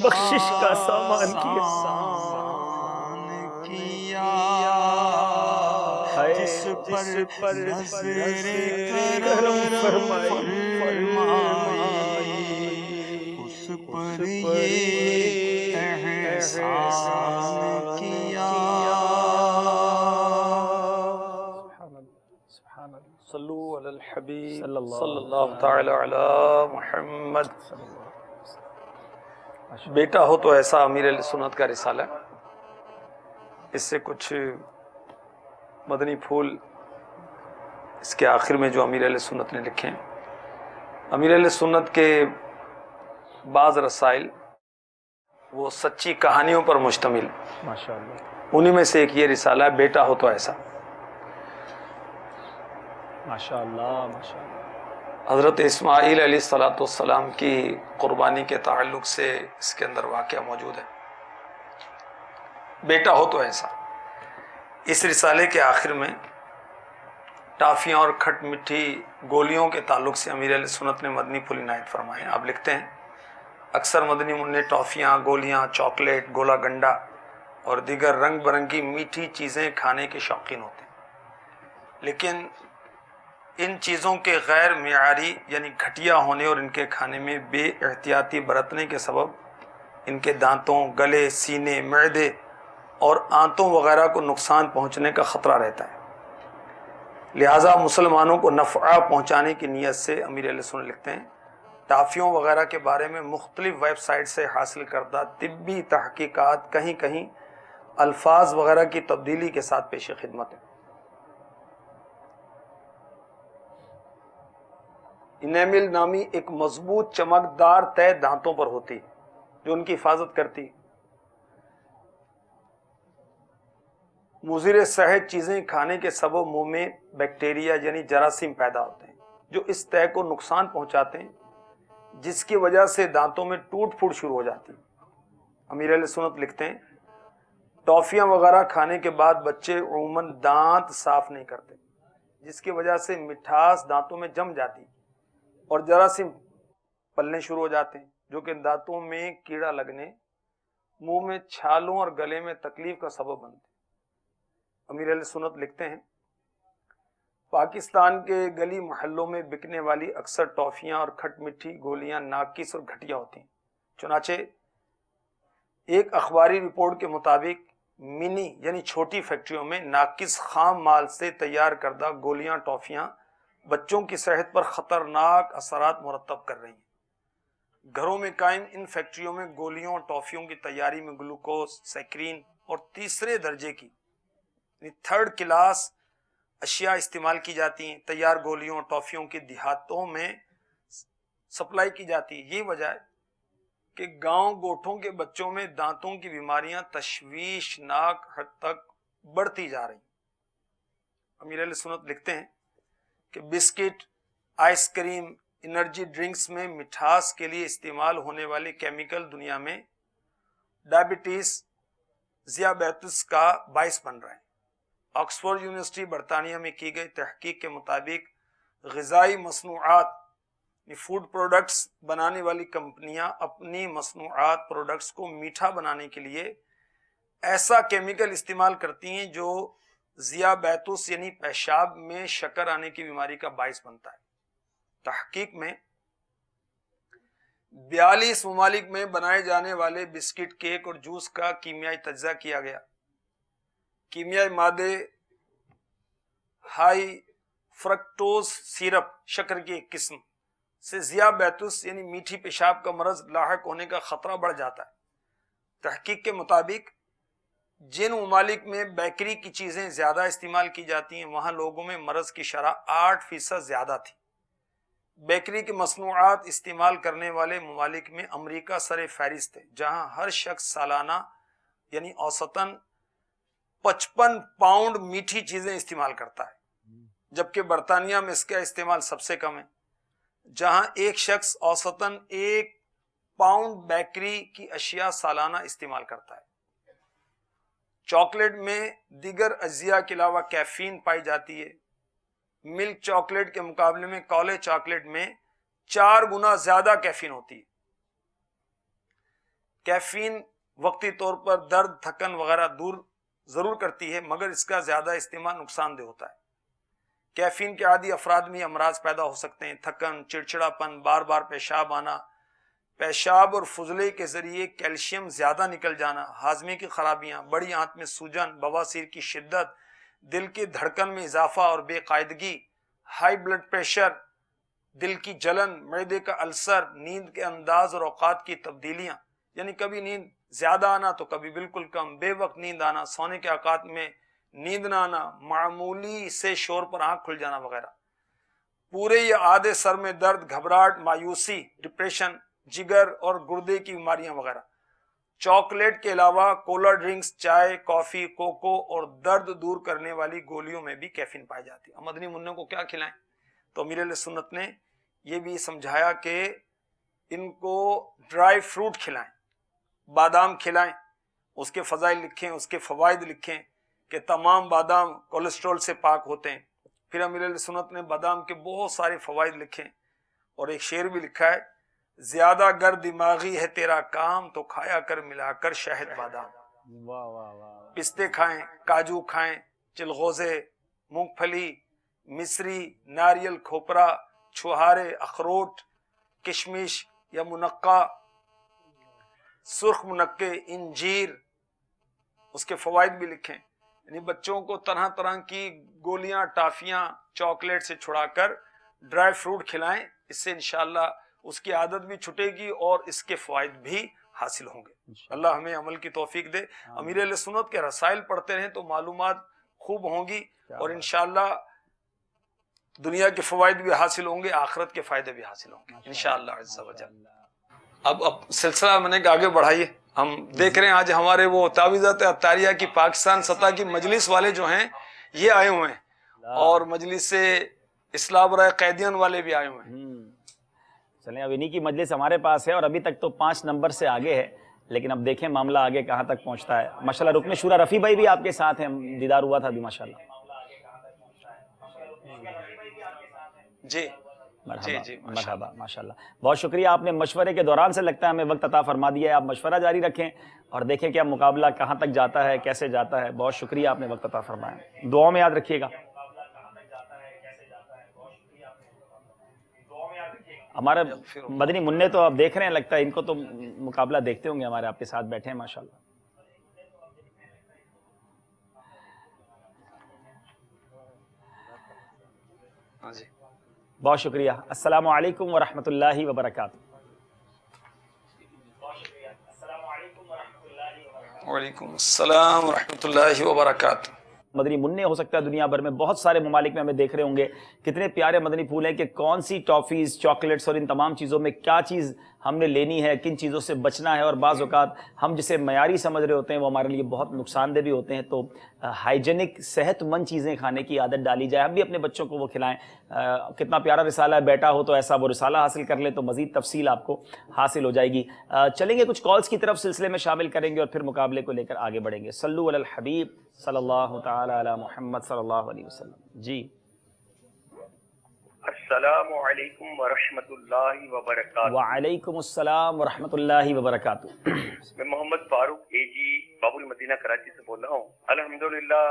[SPEAKER 2] بخشش کا سامان
[SPEAKER 12] کیا جس پر نظر کرم فرمائی اس پر یہ احسان کیا.
[SPEAKER 8] صلو علی الحبیب صلی اللہ تعالی علی محمد. بیٹا ہو تو ایسا امیر اہل سنت کا رسالہ ہے. اس سے کچھ مدنی پھول اس کے آخر میں جو امیر اہل سنت نے لکھے ہیں. امیر اہل سنت کے بعض رسائل وہ سچی کہانیوں پر مشتمل ماشاءاللہ. انہی میں سے ایک یہ رسالہ ہے بیٹا ہو تو ایسا. ماشاءاللہ ماشاءاللہ. حضرت اسماعیل علیہ السلام کی قربانی کے تعلق سے اس کے اندر واقعہ موجود ہے. بیٹا ہو تو ایسا. اس رسالے کے آخر میں ٹافیاں اور کھٹ مٹھی گولیوں کے تعلق سے امیر اہل سنت نے مدنی پھول عنایت فرمائے. آپ لکھتے ہیں اکثر مدنی منع ٹافیاں، گولیاں، چاکلیٹ، گولا گنڈا اور دیگر رنگ برنگی میٹھی چیزیں کھانے کے شوقین ہوتے ہیں، لیکن ان چیزوں کے غیر معیاری یعنی گھٹیا ہونے اور ان کے کھانے میں بے احتیاطی برتنے کے سبب ان کے دانتوں، گلے، سینے، معدے اور آنتوں وغیرہ کو نقصان پہنچنے کا خطرہ رہتا ہے. لہٰذا مسلمانوں کو نفع پہنچانے کی نیت سے امیر اہل سنت لکھتے ہیں ٹافیوں وغیرہ کے بارے میں مختلف ویب سائٹ سے حاصل کردہ طبی تحقیقات کہیں کہیں الفاظ وغیرہ کی تبدیلی کے ساتھ پیش خدمت ہے. انیمل نامی ایک مضبوط چمکدار تہ دانتوں پر ہوتی جو ان کی حفاظت کرتی. مضر صحت چیزیں کھانے کے سبب منہ میں بیکٹیریا یعنی جراثیم پیدا ہوتے ہیں جو اس تہ کو نقصان پہنچاتے ہیں، جس کی وجہ سے دانتوں میں ٹوٹ پھوٹ شروع ہو جاتی. امیر اہل سنت لکھتے ہیں ٹافیاں وغیرہ کھانے کے بعد بچے عموماً دانت صاف نہیں کرتے، جس کی وجہ سے مٹھاس دانتوں میں جم جاتی اور جراثیم پلنے شروع ہو جاتے ہیں جو کہ دانتوں میں کیڑا لگنے، منہ میں چھالوں اور گلے میں تکلیف کا سبب بنتے ہیں. امیر اہل سنت لکھتے ہیں پاکستان کے گلی محلوں میں بکنے والی اکثر ٹافیاں اور کھٹ مٹھی گولیاں ناقص اور گھٹیا ہوتی ہیں. چنانچہ ایک اخباری رپورٹ کے مطابق منی یعنی چھوٹی فیکٹریوں میں ناقص خام مال سے تیار کردہ گولیاں ٹافیاں بچوں کی صحت پر خطرناک اثرات مرتب کر رہی ہیں. گھروں میں قائم ان فیکٹریوں میں گولیوں اور ٹافیوں کی تیاری میں گلوکوز، سیکرین اور تیسرے درجے کی یعنی تھرڈ کلاس اشیاء استعمال کی جاتی ہیں. تیار گولیوں اور ٹافیوں کی دیہاتوں میں سپلائی کی جاتی ہے. یہی وجہ ہے کہ گاؤں گوٹھوں کے بچوں میں دانتوں کی بیماریاں تشویشناک حد تک بڑھتی جا رہی ہیں. امیر اہل سنت لکھتے ہیں کہ biscuit, ice cream, energy drinks میں مٹھاس کے لیے استعمال ہونے والے کیمیکل دنیا میں ڈائبٹیز، ذیابیطس کا باعث بن رہے ہیں. آکسفورڈ یونیورسٹی برطانیہ میں کی گئی تحقیق کے مطابق غذائی مصنوعات فوڈ پروڈکٹس بنانے والی کمپنیاں اپنی مصنوعات پروڈکٹس کو میٹھا بنانے کے لیے ایسا کیمیکل استعمال کرتی ہیں جو ذیابیطس یعنی پیشاب میں شکر آنے کی بیماری کا باعث بنتا ہے. تحقیق میں 42 ممالک میں بنائے جانے والے بسکٹ، کیک اور جوس کا کیمیائی تجزیہ کیا گیا. کیمیائی مادے ہائی فرکٹوز سیرپ، شکر کی ایک قسم، سے ذیابیطس یعنی میٹھی پیشاب کا مرض لاحق ہونے کا خطرہ بڑھ جاتا ہے۔ تحقیق کے مطابق جن ممالک میں بیکری کی چیزیں زیادہ استعمال کی جاتی ہیں وہاں لوگوں میں مرض کی شرح 8% زیادہ تھی۔ بیکری کی مصنوعات استعمال کرنے والے ممالک میں امریکہ سر فہرست ہے، جہاں ہر شخص سالانہ یعنی اوسطاً 55 پاؤنڈ میٹھی چیزیں استعمال کرتا ہے، جبکہ برطانیہ میں اس کا استعمال سب سے کم ہے، جہاں ایک شخص اوسطاً 1 پاؤنڈ بیکری کی اشیاء سالانہ استعمال کرتا ہے۔ چاکلیٹ میں دیگر اجزاء کے علاوہ کیفین پائی جاتی ہے۔ ملک چاکلیٹ کے مقابلے میں کولے چاکلیٹ میں 4 گنا زیادہ کیفین ہوتی ہے۔ کیفین وقتی طور پر درد، تھکن وغیرہ دور ضرور کرتی ہے، مگر اس کا زیادہ استعمال نقصان دہ ہوتا ہے۔ کیفین کے عادی افراد میں امراض پیدا ہو سکتے ہیں، تھکن، چڑچڑاپن، بار بار پیشاب آنا، پیشاب اور فضلے کے ذریعے کیلشیم زیادہ نکل جانا، ہاضمے کی خرابیاں، بڑی آنت میں سوجن، بواسیر کی شدت، دل کی دھڑکن میں اضافہ اور بے قاعدگی، ہائی بلڈ پریشر، دل کی جلن، معدے کا السر، نیند کے انداز اور اوقات کی تبدیلیاں، یعنی کبھی نیند زیادہ آنا تو کبھی بالکل کم، بے وقت نیند آنا، سونے کے اوقات میں نیند نہ آنا، معمولی سے شور پر آنکھ کھل جانا وغیرہ، پورے یا آدھے سر میں درد، گھبراہٹ، مایوسی، ڈپریشن، جگر اور گردے کی بیماریاں وغیرہ۔ چاکلیٹ کے علاوہ کولا ڈرنکس، چائے، کافی، کوکو اور درد دور کرنے والی گولیوں میں بھی کیفین پائی جاتی ہے۔ اب مدنی منوں کو کیا کھلائیں؟ تو امیر اہل سنت نے یہ بھی سمجھایا کہ ان کو ڈرائی فروٹ کھلائیں، بادام کھلائیں، اس کے فضائل لکھیں، اس کے فوائد لکھیں کہ تمام بادام کولیسٹرول سے پاک ہوتے ہیں۔ پھر امیر اہل سنت نے بادام کے بہت سارے فوائد لکھیں اور ایک شعر بھی لکھا ہے، زیادہ گر دماغی ہے تیرا کام تو کھایا کر ملا کر شہد بادام۔ پستے کھائیں، کاجو کھائیں، چلغوزے، مونگ پھلی، مصری، ناریل، کھوپرا، چھوہارے، اخروٹ، کشمش یا منقع، سرخ منقع، انجیر، اس کے فوائد بھی لکھیں۔ یعنی بچوں کو طرح طرح کی گولیاں، ٹافیاں، چاکلیٹ سے چھڑا کر ڈرائی فروٹ کھلائیں، اس سے انشاءاللہ اس کی عادت بھی چھٹے گی اور اس کے فوائد بھی حاصل ہوں گے۔ اللہ ہمیں عمل کی توفیق دے۔ امیر اہل سنت کے رسائل پڑھتے رہیں تو معلومات خوب ہوں گی اور انشاءاللہ دنیا کے فوائد بھی حاصل ہوں گے، آخرت کے فائدے بھی حاصل ہوں گے انشاءاللہ عز و جل۔ اب سلسلہ میں نے کہ آگے بڑھائیے، ہم دیکھ رہے ہیں آج ہمارے وہ تعویذات عطاریہ کی پاکستان سطح کی مجلس والے جو ہیں یہ آئے ہوئے ہیں اور مجلس سے اصلاح برائے قیدیان والے بھی آئے ہوئے ہیں۔
[SPEAKER 2] چلیں اب انہی کی مجلس ہمارے پاس ہے اور ابھی تک تو 5 نمبر سے آگے ہے، لیکن اب دیکھیں معاملہ آگے کہاں تک پہنچتا ہے۔ ماشاءاللہ رکن شورا رفیع بھائی بھی آپ کے ساتھ ہیں، دیدار ہوا تھا ابھی ماشاءاللہ۔
[SPEAKER 8] جی
[SPEAKER 2] مرحبا ماشاءاللہ، بہت شکریہ، آپ نے مشورے کے دوران سے لگتا ہے ہمیں وقت عطا فرما دیا ہے۔ آپ مشورہ جاری رکھیں اور دیکھیں کہ اب مقابلہ کہاں تک جاتا ہے، کیسے جاتا ہے۔ بہت شکریہ، آپ نے وقت عطا فرمایا، دعاؤں میں یاد رکھیے گا۔ ہمارے مدنی منع تو آپ دیکھ رہے ہیں، لگتا ہے ان کو تو مقابلہ دیکھتے ہوں گے، ہمارے آپ کے ساتھ بیٹھے ہیں ماشاءاللہ۔ بہت شکریہ، السلام علیکم ورحمۃ اللہ وبرکاتہ۔
[SPEAKER 8] وعلیکم السلام ورحمۃ اللہ وبرکاتہ۔
[SPEAKER 2] مدنی منع ہو سکتا ہے دنیا بھر میں بہت سارے ممالک میں ہمیں دیکھ رہے ہوں گے، کتنے پیارے مدنی پھول ہیں کہ کون سی ٹافیز، چاکلیٹس اور ان تمام چیزوں میں کیا چیز ہم نے لینی ہے، کن چیزوں سے بچنا ہے، اور بعض اوقات ہم جسے معیاری سمجھ رہے ہوتے ہیں وہ ہمارے لیے بہت نقصان دہ بھی ہوتے ہیں۔ تو ہائیجینک صحت مند چیزیں کھانے کی عادت ڈالی جائے، ہم بھی اپنے بچوں کو وہ کھلائیں۔ کتنا پیارا رسالہ ہے، بیٹا ہو تو ایسا وہ رسالہ حاصل کر لے تو مزید تفصیل آپ کو حاصل ہو جائے گی۔ چلیں گے کچھ کالز کی طرف سلسلے میں شامل کریں گے اور پھر مقابلے کو لے کر آگے بڑھیں گے۔ صلو علی الحبیب صلی اللہ تعالی علی محمد صلی اللہ علیہ وسلم۔ جی
[SPEAKER 13] السلام علیکم ورحمۃ اللہ وبرکاتہ۔
[SPEAKER 2] وعلیکم السلام ورحمۃ اللہ وبرکاتہ۔
[SPEAKER 13] میں محمد فاروق اے جی باب المدینہ کراچی سے بول رہا ہوں۔ الحمدللہ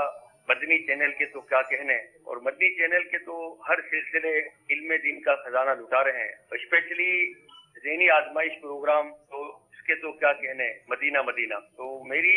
[SPEAKER 13] مدنی چینل کے تو کیا کہنے، اور مدنی چینل کے تو ہر سلسلے علم دین کا خزانہ لٹا رہے ہیں، اسپیشلی ذہنی آزمائش پروگرام تو اس کے تو کیا کہنے، مدینہ مدینہ۔ تو میری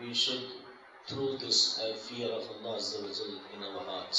[SPEAKER 14] We should through this have fear of Allah Azza wa Jalla in our hearts.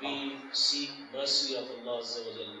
[SPEAKER 14] We seek mercy of Allah Azza wa Jalla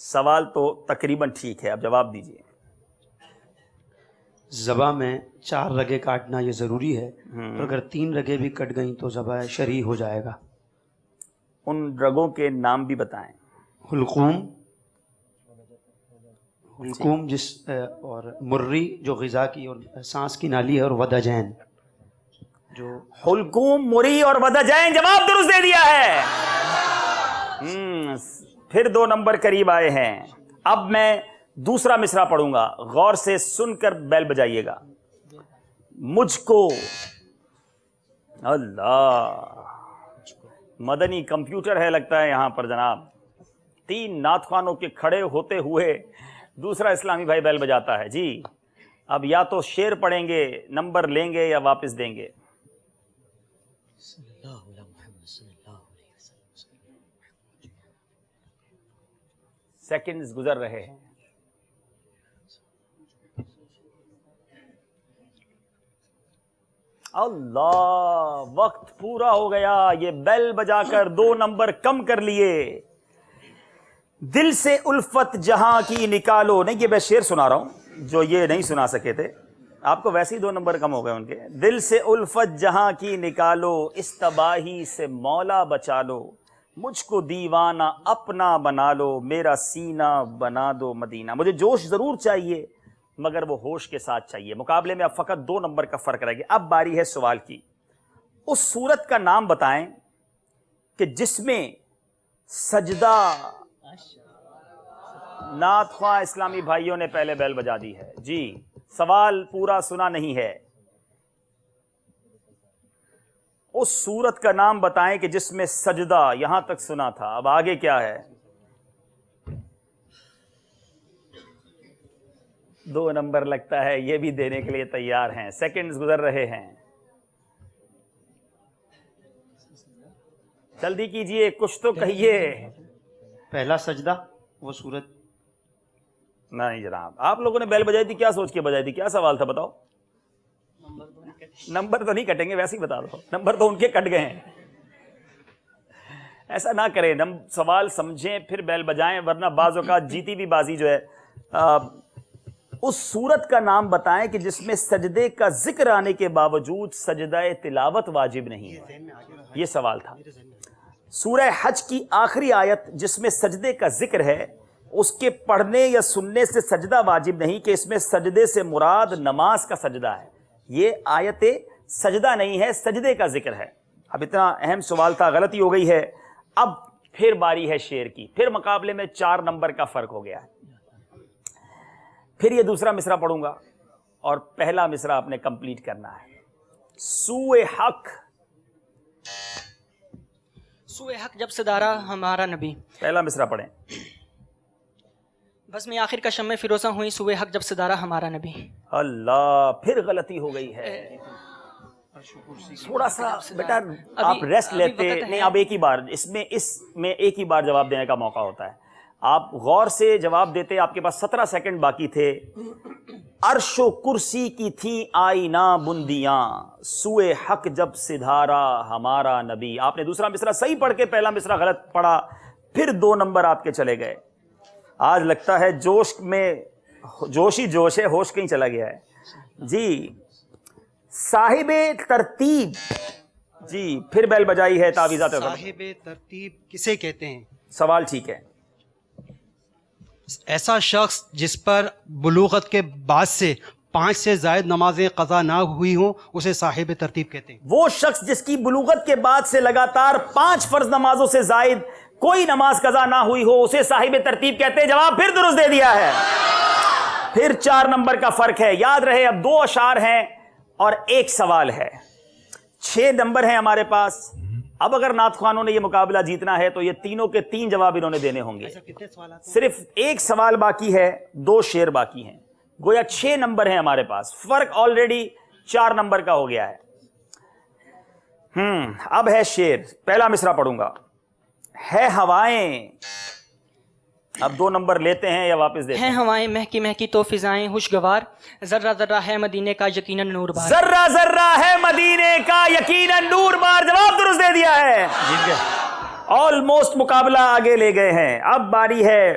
[SPEAKER 2] سوال تو تقریباً ٹھیک ہے, اب جواب دیجیے.
[SPEAKER 3] ذبح میں 4 رگیں کاٹنا یہ ضروری ہے, اور اگر 3 رگیں بھی کٹ گئیں تو ذبح شرعی ہو جائے گا.
[SPEAKER 2] ان رگوں کے نام بھی بتائیں.
[SPEAKER 3] حلقوم جس اور مری جو غذا کی اور سانس کی نالی ہے, اور ودجین جو
[SPEAKER 2] حلقوم, مری اور ودجین. جواب درست دے دیا ہے. پھر 2 نمبر قریب آئے ہیں. اب میں دوسرا مصرع پڑھوں گا, غور سے سن کر بیل بجائیے گا. مجھ کو, اللہ, مدنی کمپیوٹر ہے لگتا ہے یہاں پر جناب. 3 نعت خوانوں کے کھڑے ہوتے ہوئے دوسرا اسلامی بھائی بیل بجاتا ہے. جی اب یا تو شعر پڑھیں گے, نمبر لیں گے, یا واپس دیں گے. سیکنڈز گزر رہے ہیں. اللہ, وقت پورا ہو گیا. یہ بیل بجا کر 2 نمبر کم کر لیے. دل سے الفت جہاں کی نکالو. نہیں, یہ میں شعر سنا رہا ہوں جو یہ نہیں سنا سکے تھے. آپ کو ویسے ہی 2 نمبر کم ہو گئے ان کے. دل سے الفت جہاں کی نکالو, اس تباہی سے مولا بچا لو. مجھ کو دیوانہ اپنا بنا لو, میرا سینہ بنا دو مدینہ. مجھے جوش ضرور چاہیے مگر وہ ہوش کے ساتھ چاہیے. مقابلے میں اب فقط 2 نمبر کا فرق رہ گیا. اب باری ہے سوال کی. اس سورت کا نام بتائیں کہ جس میں سجدہ. نعت خواہ اسلامی بھائیوں نے پہلے بیل بجا دی ہے. جی سوال پورا سنا نہیں ہے. اس سورت کا نام بتائیں کہ جس میں سجدہ, یہاں تک سنا تھا. اب آگے کیا ہے؟ 2 نمبر لگتا ہے یہ بھی دینے کے لیے تیار ہیں. سیکنڈز گزر رہے ہیں. جلدی کیجئے, کچھ تو کہیے.
[SPEAKER 3] پہلا سجدہ وہ سورت.
[SPEAKER 2] نہیں جناب, آپ لوگوں نے بیل بجائی تھی, کیا سوچ کے بجائی تھی؟ کیا سوال تھا بتاؤ؟ نمبر تو نہیں کٹیں گے, ویسے ہی بتا دو. نمبر تو ان کے کٹ گئے ہیں. ایسا نہ کریں, سوال سمجھیں پھر بیل بجائیں, ورنہ بعض اوقات جیتی بھی بازی جو ہے. اس سورت کا نام بتائیں کہ جس میں سجدے کا ذکر آنے کے باوجود سجدہ تلاوت واجب نہیں ہے. یہ سوال تھا. سورہ حج کی آخری آیت جس میں سجدے کا ذکر ہے, اس کے پڑھنے یا سننے سے سجدہ واجب نہیں, کہ اس میں سجدے سے مراد نماز کا سجدہ ہے. یہ آیت سجدہ نہیں ہے, سجدے کا ذکر ہے. اب اتنا اہم سوال تھا, غلطی ہو گئی ہے. اب پھر باری ہے شعر کی. پھر مقابلے میں 4 نمبر کا فرق ہو گیا ہے. پھر یہ دوسرا مصرع پڑھوں گا اور پہلا مصرع آپ نے کمپلیٹ کرنا ہے. سوئے حق.
[SPEAKER 4] سوئے حق جب صدارہ ہمارا نبی.
[SPEAKER 2] پہلا مصرع پڑھیں.
[SPEAKER 4] بس میں آخر کا شمع فیروزہ ہوئی, سوئے حق جب صدارہ ہمارا نبی.
[SPEAKER 2] اللہ, پھر غلطی ہو گئی ہے. تھوڑا سا بیٹا آپ ریسٹ لیتے. نہیں, آپ ایک ہی بار اس میں ایک ہی بار جواب دینے کا موقع ہوتا ہے. آپ غور سے جواب دیتے. آپ کے پاس 17 سیکنڈ باقی تھے. عرش و کرسی کی تھی آئینہ بندیاں, سوئے حق جب سدھارا ہمارا نبی. آپ نے دوسرا مصرع صحیح پڑھ کے پہلا مصرع غلط پڑھا, پھر 2 نمبر آپ کے چلے گئے. آج لگتا ہے جوش میں جوش ہی جوش ہے, ہوش کہیں چلا گیا ہے. جی صاحب ترتیب. جی پھر بیل بجائی ہے. تعویذات
[SPEAKER 11] صاحب ترتیب کسے کہتے ہیں؟
[SPEAKER 2] سوال ٹھیک ہے.
[SPEAKER 11] ایسا شخص جس پر بلوغت کے بعد سے 5 سے زائد نمازیں قضا نہ ہوئی ہوں, اسے صاحب ترتیب کہتے ہیں.
[SPEAKER 2] وہ شخص جس کی بلوغت کے بعد سے لگاتار 5 فرض نمازوں سے زائد کوئی نماز قضا نہ ہوئی ہو, اسے صاحب ترتیب کہتے ہیں. جواب پھر درست دے دیا ہے. پھر 4 نمبر کا فرق ہے. یاد رہے اب 2 اشعار ہیں اور 1 سوال ہے. 6 نمبر ہیں ہمارے پاس. اب اگر نعت خوانوں نے یہ مقابلہ جیتنا ہے تو یہ تینوں کے 3 جواب انہوں نے دینے ہوں گے. صرف 1 سوال باقی ہے, 2 شعر باقی ہیں. گویا 6 نمبر ہیں ہمارے پاس. فرق آلریڈی 4 نمبر کا ہو گیا ہے. اب ہے شعر. پہلا مصرع پڑھوں گا. ہے ہوائیں. اب 2 نمبر لیتے ہیں یا واپس دیتے ہیں؟
[SPEAKER 4] ہوائیں مہکی مہکی تو فضائیں خوشگوار, ذرہ ذرہ ہے مدینے کا یقیناً نور بار.
[SPEAKER 2] ذرہ ذرہ ہے مدینے کا یقیناً نور بار. جواب درست دے دیا ہے. آلموسٹ مقابلہ آگے لے گئے ہیں. اب باری ہے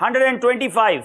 [SPEAKER 2] 125।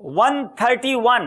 [SPEAKER 2] 131।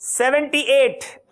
[SPEAKER 2] 78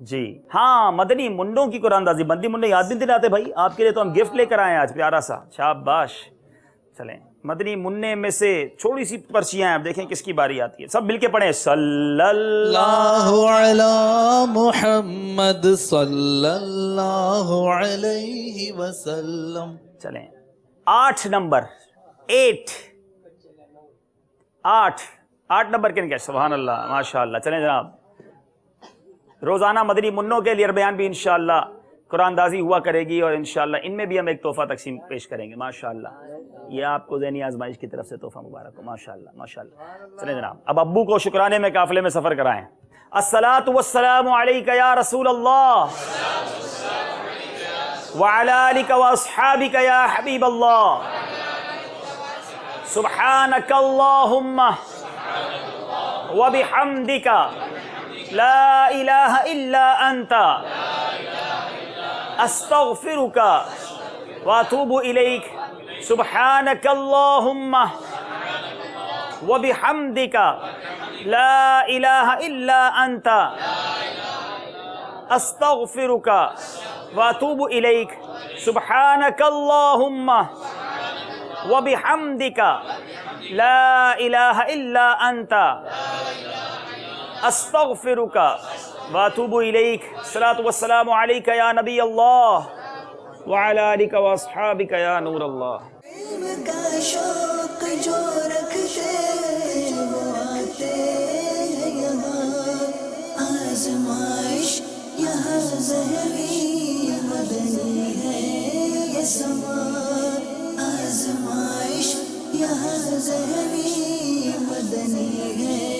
[SPEAKER 2] جی ہاں مدنی منڈوں کی قرآن اندازی، مدنی منڈے یاد نہیں دلاتے بھائی، آپ کے لیے تو ہم گفٹ لے کر آئے ہیں آج پیارا سا، شاباش. چلیں مدنی منع میں سے چھوڑی سی پرچیاں ہیں، اب دیکھیں کس کی باری آتی ہے. سب مل کے پڑھیں صلی
[SPEAKER 5] اللہ علی محمد صلی اللہ علیہ وسلم.
[SPEAKER 2] چلیں 8 نمبر 8 نمبر کے سبحان اللہ ماشاء اللہ. چلیں جناب روزانہ مدنی منوں کے لیے بیان بھی انشاءاللہ قرآن اندازی ہوا کرے گی، اور انشاءاللہ ان میں بھی ہم ایک تحفہ تقسیم پیش کریں گے ماشاءاللہ. یہ آپ کو ذہنی آزمائش کی طرف سے تحفہ مبارک ہو ماشاءاللہ ماشاءاللہ. چلیں جناب اب ابو کو شکرانے میں قافلے میں سفر کرائیں. الصلاۃ والسلام علیک یا رسول اللہ وعلی آلک واصحابک یا حبیب اللہ. سبحانک اللہم وبحمدک لا الہ الا انت استغفرک واتوب الیک. سبحانک اللہم وبحمدک لا الہ الا انت استغفرک واتوب الیک. سبحانک اللہم وبحمدک لا الہ الا انت استغفرک واتوب الیک. الصلاۃ والسلام علیک یا نبی اللہ وعلی آلک واصحابک یا نور اللہ.
[SPEAKER 12] علم کا شوق جو رکھتے وہ آتے ہیں یہاں، آزمائش یہاں ذہنی مدنی ہے یہ سما، آزمائش یہاں ذہنی مدنی ہے